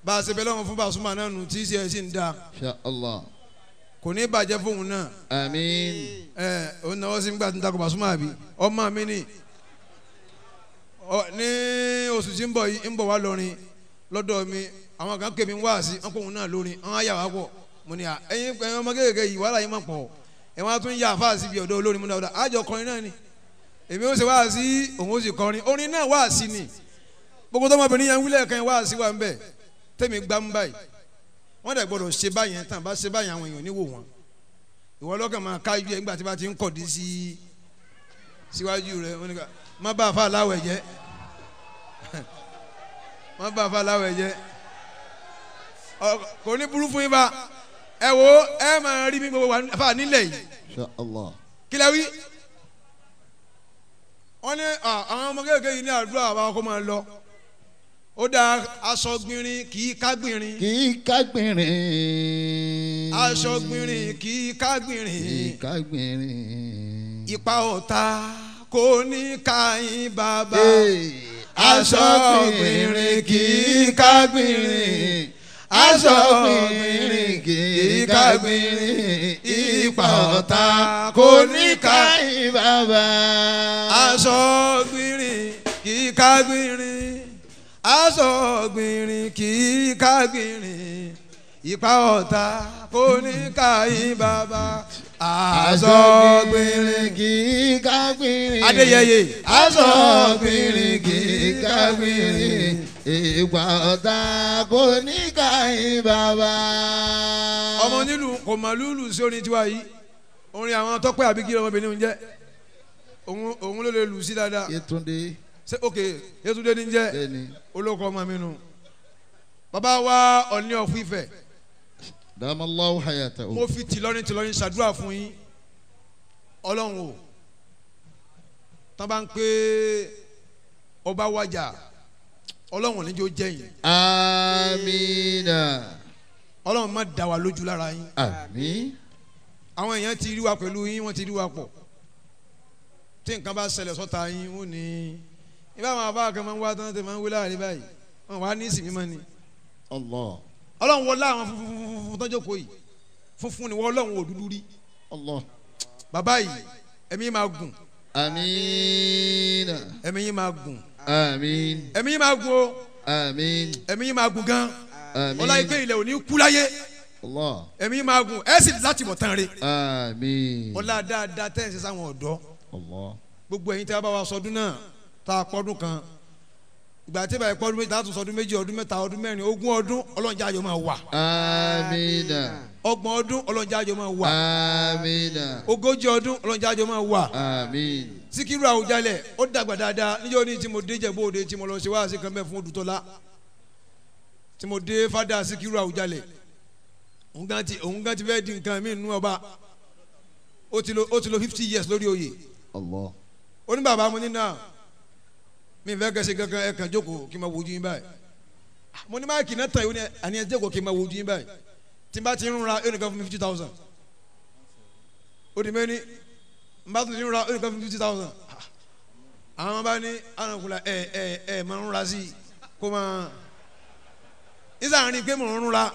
bá a ṣe bẹ́ẹ̀ lọ́hùn fún Pasuma náà nù tí í ṣe ẹ̀ sì ń da Insha Allah. kò ní bàjẹ́ fóun náà Àmín. òun náà wọ́n sì ń gbà tó ń takò Pasuma àbí ọmọ mi ni ní oṣù tí ń bọ̀ yìí ń bọ̀ wá lọ́rin lọ́dọ̀ mi àwọn kan pè mí wá sí wọn kò òun náà lórin wọn á yà wá pọ̀ mo ní à ẹ̀yin ọmọ kékeré yìí wàhálà yìí máa pọ̀ ẹ̀ wọ́n á tún yà àfáà síbi ọ̀dọ̀ olórin múná ọ̀dọ̀ àjọ kọrin náà ni èmi ó ṣe wá sí òun ó sì kọrin orin náà wá sí ni gbogbo tọmọbìnrin yẹn wílẹ̀ kan wá sí wa ń bẹ̀ tẹ̀mí gbá ń báyìí wọ́n dẹ̀ gbọ́dọ̀ ṣe báyẹn tán bá ṣe báyẹn àwọn èèyàn níwò wọn ìwọ lọ́kàn máa ká ibi ẹ̀ ńgbà tí bá ti ń kọ̀dí sí síwájú rẹ̀ wọ́n ní ká má bá àfa aláwẹ̀ jẹ́ má bá àfa aláwẹ̀ jẹ́ kò ní burú fún yín bá ẹ wo ẹ máa rí mi gbogbo àfa nílẹ̀ yìí Insha Allah. kí lẹ wí wọ́n ní àwọn ọmọ kékeré yìí ní àdúrà àwọn kó máa lọ ó dá aṣọ gbìnrin kì í ká gbìnrin Kì í kágbìnrin. aṣọ gbìnrin kì í ká Kì í gbìnrin kágbìnrin. ipa ọ̀tá kò ní ká yín bàbá Aṣọ gbìnrin kì í kágbìnrin. Aṣọ gbìnrin kì í kágbìnrin. Ipa ọ̀tá kò ní ká yín bàbá. aṣọ gbìnrin kì í ká gbìnrin aṣọ gbìnrin kì í ká gbìnrin ipa ọ̀tá kò ní ká yín bàbá aṣọ gbìnrin kì í kágbìnrin. Adéyẹyè Aṣọ gbìnrin kì í kágbìnrin. Ipa ọ̀tá kò ní ká yín bàbá. ọmọ àwọn onílù kò mọ lúlù sí orin tiwa yìí orin àwọn tọ́pẹ́ àbíkí ọmọbìnrin ń jẹ́ òun ló lè lù sí dáadáa. Yétúndé. ṣé ok Yétúndé ní jẹ́ Bẹ́ẹ̀ni. olóko ọmọ mi nù. bàbá wa Ọọ̀ni of Ifẹ̀. Damallahu hayatahu. mo fi tìlọrin ṣàdúrà fún yín ọlọ́run o tán bá ń pé ọba wájà ọlọ́run níjó jẹ́yìn. Amina. ọlọ́run má dá wa lójú lára yín. Àmín. àwọn èèyàn ti rí wa pẹ̀lú yín wọ́n ti rí wa pọ̀ tí nǹkan bá ṣẹlẹ̀ sọ́ta yín wọ́n ní ibà àwọn àbá kan máa ń wá tán tẹ̀ máa ń wé láàrin báyìí wọ́n wá ní ìsìn mímọ́ ni. Allah. ọlọ́run wọlé àwọn funfun tó jókòó yìí funfun ni wọ́n ọlọ́run ò dúdú rí. Allah. bàbá yìí ẹ̀mí yín máa gùn. Amina. ẹ̀mí yín máa gùn. Àmín. ẹ̀mí yín máa gùn o. Àmín. ẹ̀mí yín máa gùn gan. Àmín. ọlá ìpè ilẹ̀ ò ní kú láyé. Allah. ẹ̀mí yín máa gùn ẹ̀ sì láti bọ̀ tán re. Àmín. ọlá dáadáa tẹ́ ẹ̀ ṣe sáwọn ọ̀dọ́. Allah. gbogbo ẹ̀yin tí a bá wa sọdún náà tá a pọ́dún kan ìgbà tí ìbáyìí pọ́dún méjì tá a tún sọdún méjì ọdún mẹ́ta ọdún mẹ́rin ogún ọdún ọlọ́njà àjọ máa wà. Amina. ọgbọ̀n ọdún ọlọ́njà àjọ máa wà. Amina. ogójì ọdún ọlọ́njà àjọ máa wà. Àmín. Síkírù Àwùjalẹ̀ ó dàgbà dáadáa níjọ́ ní tí mo dé Ìjẹ̀bú Òde tí mo lọ ṣe wáàsí kan bẹ́ẹ̀ fún Odùtọ́lá tí mo dé fada Síkírù Àwùjalẹ̀ òun gan ti fẹ́ di nǹkan mí nínú ọba ó ti lo 50 years lórí oyè. Allah. ó ní bàbá mo ní náà mi fẹ́ kẹsẹ̀ kankan ẹ̀ kàn jókòó kí n máa wojú yín báyìí mo ní máàkì náà tàn yín ní àní ẹ̀ jókòó kí n máa wojú yín báyìí tí n bá ti ń ra yóò nìkan fún mi 50,000 ó di mẹ́ni n bá tún ti ń ra yóò nìkan fún mi 50,000 àwọn bá ní ànàkùnlá máa ń ra sí i kó máa nísà ní pé mò ń ra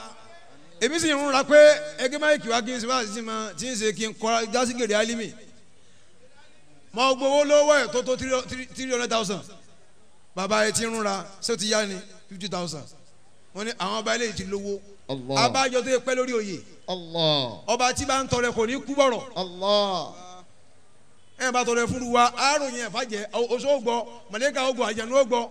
èmi sì ń ra pé ẹgbẹ́ máìkì wá kí n ṣe wá sí ma tí ń ṣe kí n kọ́ jásí gèrè álímì mo gbowó lówó ẹ̀ tó 300,000 bàbá ẹ̀ ti ń ra ṣé o ti yá ni 50,000 wọ́n ní àwọn ọba ilé yìí ti lówó Allah. abájọ tó yẹ pẹ́ lórí oyè Allah. ọba tí bá ń tọrẹ kò ní kú bọ̀rọ̀ Allah. ẹ̀ bá tọrẹ fún wa àròyìn ẹ̀fà jẹ́ oṣù ògbọ́ mọ̀lẹ́kà ògbọ́ àjẹnú ògbọ́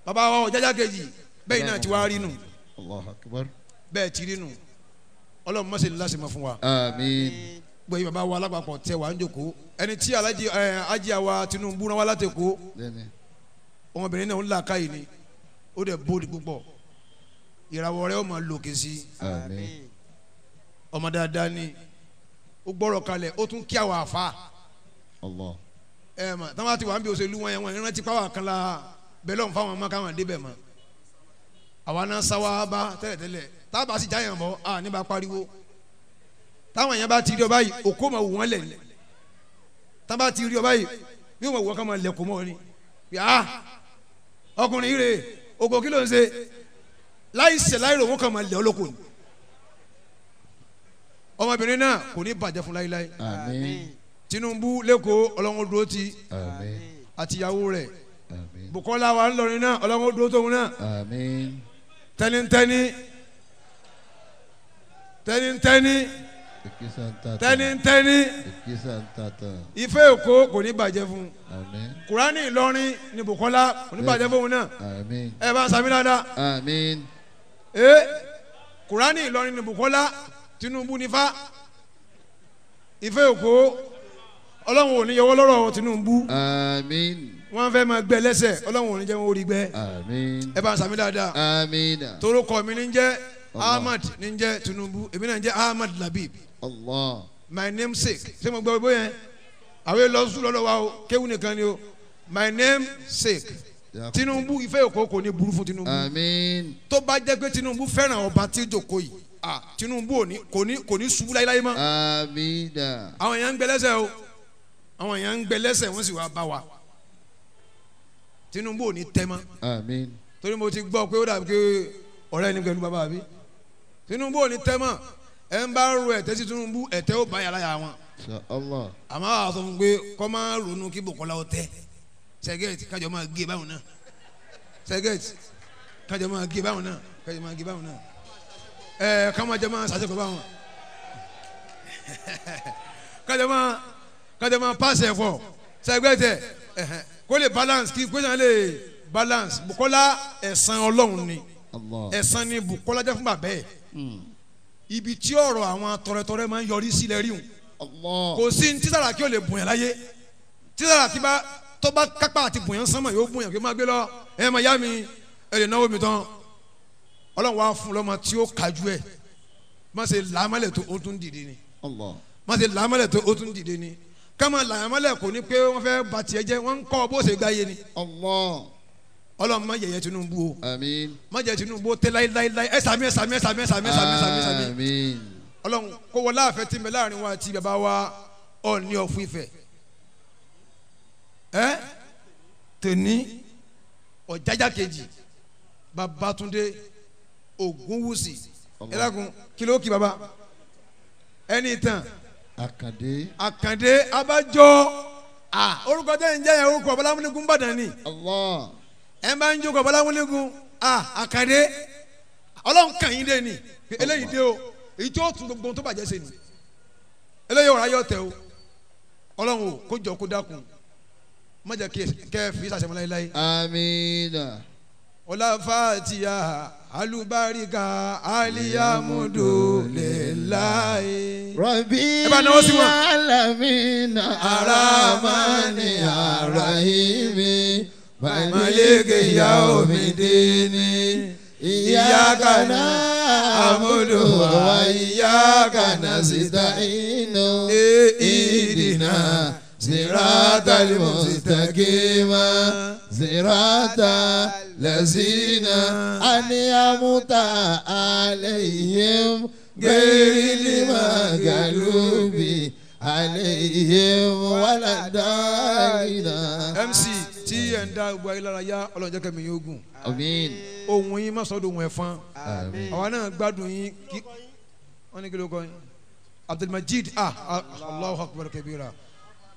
bàbá wa ọ̀jájá kejì bẹ́ẹ̀ náà ti wá rí nù Allahu akbar. bẹ́ẹ̀ ti rí nù ọlọ́run mọ́sẹ̀ ní láti mọ̀ fún wa. Àmín. gbẹ̀yìn bàbá wa alápapọ̀ tẹ wà ń jòkó ẹni tí alájí ajá wa Tinubu náà wà láti kó Bẹ́ẹ̀ni. ọmọbìnrin náà ń là káyìí ni ó dẹ̀ bóòdì púpọ̀ ìràwọ̀ rẹ̀ ó máa lòkè sí Àmín. ọmọ dáadáa ni ó gbọ́rọ̀ kalẹ̀ ó tún kí àwọn àfa Allah. ẹ mà táwọn àti wà ń bí òṣèlú wọn yẹn wọn ìrántí pàwọn kan la bẹ́lọ̀ ń fáwọn ọmọ káwọn débẹ̀ mọ́ àwa náà sáwá bá tẹ́lẹ̀tẹ́lẹ̀ tábà sì jáyàn bọ́ à níbà pariwo táwọn èèyàn bá ti rí ọ báyìí òkú ma wù wọ́n lẹ̀ ní tábà ti rí ọ báyìí yóò ma wù wọ́n ká ma lẹ̀kọ́ mọ́ ni yà ọkùnrin yìí rè ògò kí ló ń ṣe láì ṣe láì rò wọ́n ká ma lẹ̀ ọ́ lóko ni ọmọbìnrin náà kò ní bàjẹ́ fún láíláí. Àmín. Tinubu lẹ́kọ̀ọ́ ọlọ́run dúró ti Àmín. àtìyàwó rẹ̀ Àmín. Bùkọ́lá wa ńlọrin náà ọlọ́run dúró tóun náà Àmín. tẹ́nitẹ́ni Ìkísà tẹ́nitẹ́ni ń tata. Ifẹ̀ Èkó kò ní bàjẹ́ fún Àmín. Kùránì Ìlọrin ní Bùkọ́lá kò ní bàjẹ́ fún òun náà Àmín. ẹ bá ń sàmì dáadáa Àmín. Kùránì Ìlọrin ní Bùkọ́lá Tinubu nífa Ifẹ̀ Èkó ọlọ́run ò ní yọwọ́ lọ́rọ̀ Tinubu Àmín. wọ́n fẹ́ máa gbẹ lẹ́sẹ̀ ọlọ́run ò ní jẹ́ wọn ó rí gbẹ Àmín. ẹ bá ń sàmì dáadáa Àmín. torúkọ mi ní jẹ́ Allah. Ahmad ní jẹ́ Tinubu èmi náà jẹ́ Ahmad Labib Allah. my name sake ṣé mo gbọ́ bó yẹn àwọn èèyàn lọ sùn lọ́dọ̀ wa o kéwù nìkan ni o my name sake Tinubu Ifẹ̀ Èkó kò ní burú fún Tinubu Àmín. tó bá jẹ́ pé Tinubu fẹ́ràn ọba tí ó jókòó yìí Tinubu kò ní ṣubú láyéláyé mọ́ Àmín. àwọn èèyàn ń gbẹ lẹ́sẹ̀ o àwọn èèyàn ń gbẹ lẹ́sẹ̀ wọ́n sì wá bá wa Tinubu ò ní tẹ́ mọ́ Àmín. torí mo ti gbọ́ pé ó dàbí pé ọ̀rẹ́ ni pẹ̀lú bàbá mi Tinubu ò ní tẹ́ mọ́ ẹ ń bá ro ẹ̀tẹ́ sí Tinubu ẹ̀tẹ́ ó bá yàrá yà wọn Insha Allah. àmọ́ àwọn àtọ̀ fún pé kọ́ máa ronú kí Bùkọ́lá ó tẹ́ sẹ́gẹ̀tì kájọ máa gé báwọn náà sẹ́gẹ̀tì kájọ máa gé báwọn náà kájọ máa gé báwọn náà kámájọ máa sàṣẹkọ̀ báwọn kájọ máa pàṣẹ fọ sẹ́gẹ̀tì kó lè balance kí gbẹ́sàn lè balance Bùkọ́lá ẹ̀san Ọlọ́run ni Allah. ẹ̀san ni Bùkọ́lá jẹ́ fún bàbá ẹ̀ ibi tí ọ̀rọ̀ àwọn tọrẹtọrẹ máa ń yọrí sílẹ̀ rí wọn Allah. kò sí ní tí Sàràkí ò lè bùn yàn láyé tí Sàràkí bá tó bá kápá àti bùn yàn sánmà yóò bùn yàn kí n máa gbé lọ ẹ máa yá mi ẹ lè náwó mi tán Ọlọ́run wá fún lọ́mọ tí ó kájú ẹ̀ má ṣe làámọ́lẹ̀ tó o tún dìde ni Allah. má ṣe làámọ́lẹ̀ tó o tún dìde ni káma làámọ́lẹ̀ kò ní pé wọ́n fẹ́ ba tiẹ̀ jẹ́ wọ́n ń kọ́ bó ṣe gbáyé ni Allah. Ọlọ́run má yẹ̀yẹ́ Tinubu o Àmín. má jẹ́ Tinubu tẹ́ láíláíláí ẹ sàmì ẹ sàmì ẹ sàmì ẹ sàmì ẹ sàmì ẹ sàmì ẹ sàmì Àmín. Ọlọ́run kó wọlé àfẹ́ tí ń bẹ láàrin wa àti bàbá wa Ọọ̀ni of Ifẹ̀ ẹ tèní Ọ̀jájá kejì Babátúndé Ògúnwùsì ẹ dákun kí ló kí baba ẹni tán Àkàndé. Àkàndé abájọ orúkọ tẹ́ ń jẹ́ yẹn orúkọ Bọ́lámúnígun Ìbàdàn ni Allah. ẹ máa ń jókòó Bọ́lámúnígun Àkàndé Ọlọ́run kàn yín dé ni eléyìí dé o èyí tí ó tún gbogbo tó bàjẹ́ ṣe ni eléyìí ọ̀rọ̀ ayọ̀ tẹ o Ọlọ́run o kó jọ kó dákun má jẹ́ kẹ́ fi sàṣẹmọ́ láéláé. Àmín. ọlá fàtíyà alubarika aliyamudu lillahi. Rabbi Ẹ bá náwó sí wọn. alamina aramani arahimi maliki yaumidini iyaka na'budu wa iyaka nasta'inu ihdina siratal mustaqima siratal ladzina an'amta alayhim ghayril maghdubi alayhim waladdallin. MC tí ẹ̀ ń dá gbogbo ayé lára yá Ọlọ́run jẹ́ kẹ́mi yín ogun Àmín. ohun yín má sọ́dọ̀ ohun ẹ̀fọn Àmín. àwa náà gbádùn yín kí wọ́n ní kí ló kọ́ yín Abdulmajid Allahu Akbar kabira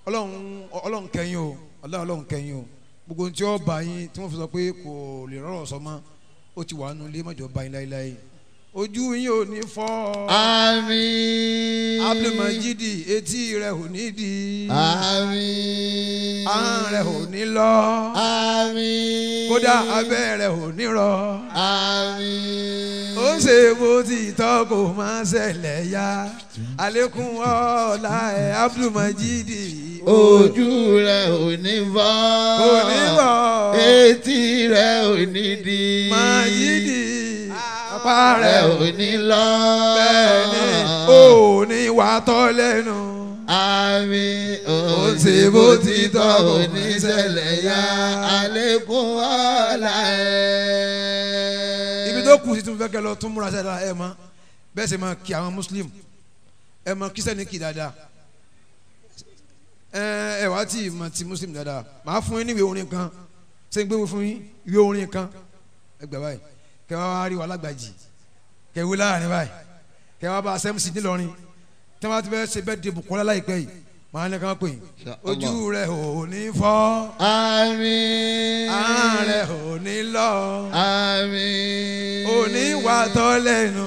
Ọlọ́run kẹ́yìn o Ọlọ́run kẹ́yìn o gbogbo tí ó bá yín tí wọ́n fi sọ pé kò lè rọrùn sọ mọ́ ó ti wà nù lé mọ́jọ bá yín láéláé ojú yín ò ní fọ́ Àmín. Abdulmajid etí rẹ̀ ò ní di Àmín. ahọ́n rẹ̀ ò ní lọ Àmín. kódà abẹ́ rẹ̀ ò ní rọ. Àmín. ó ṣe bó ti tọ́ kó máa ṣẹlẹ̀ ya àlékún ọ̀la ẹ̀ Abdulmajid Ojú rẹ̀ ò ní fọ́. kò ní wọ̀ Etí rẹ̀ ò ní di. Majid apá Rẹ̀ rẹ̀ ò ní lọ. bẹ́ẹ̀ ni ó ní wà tọ́ lẹ́nu. Àmín. ó ṣe bó ti tọ́ kó kò ní máa ṣẹlẹ̀ ya àlékún ọ̀la ẹ̀. ibi tó kù sí tún fẹ́ kẹ́ lọ tún múra sẹ́dá ẹ̀ mọ́ bẹ́ẹ̀ sì máa kí àwọn Muslim ẹ̀ mọ́ kírísítẹ́nì kì dáadáa ẹ wá tí mà ti Muslim dáadáa màá fún yín ní ìwé orin kan ṣé n gbé fún yín ìwé orin kan ẹ gbà báyìí kẹ wá rí wa lágbàjì kẹ wí láàrin báyìí kẹ wá bá a sẹ́mu sí nílọrin tí wọ́n ti fẹ́ ṣe bẹ́ẹ̀ di Bùkọ́lá láìpẹ́ yìí màá ní ká pè yín ojú rẹ̀ ò ní fọ́ Àmín. ahọ́n rẹ̀ ò ní lọ Àmín. ò ní wà tọ́ lẹ́nu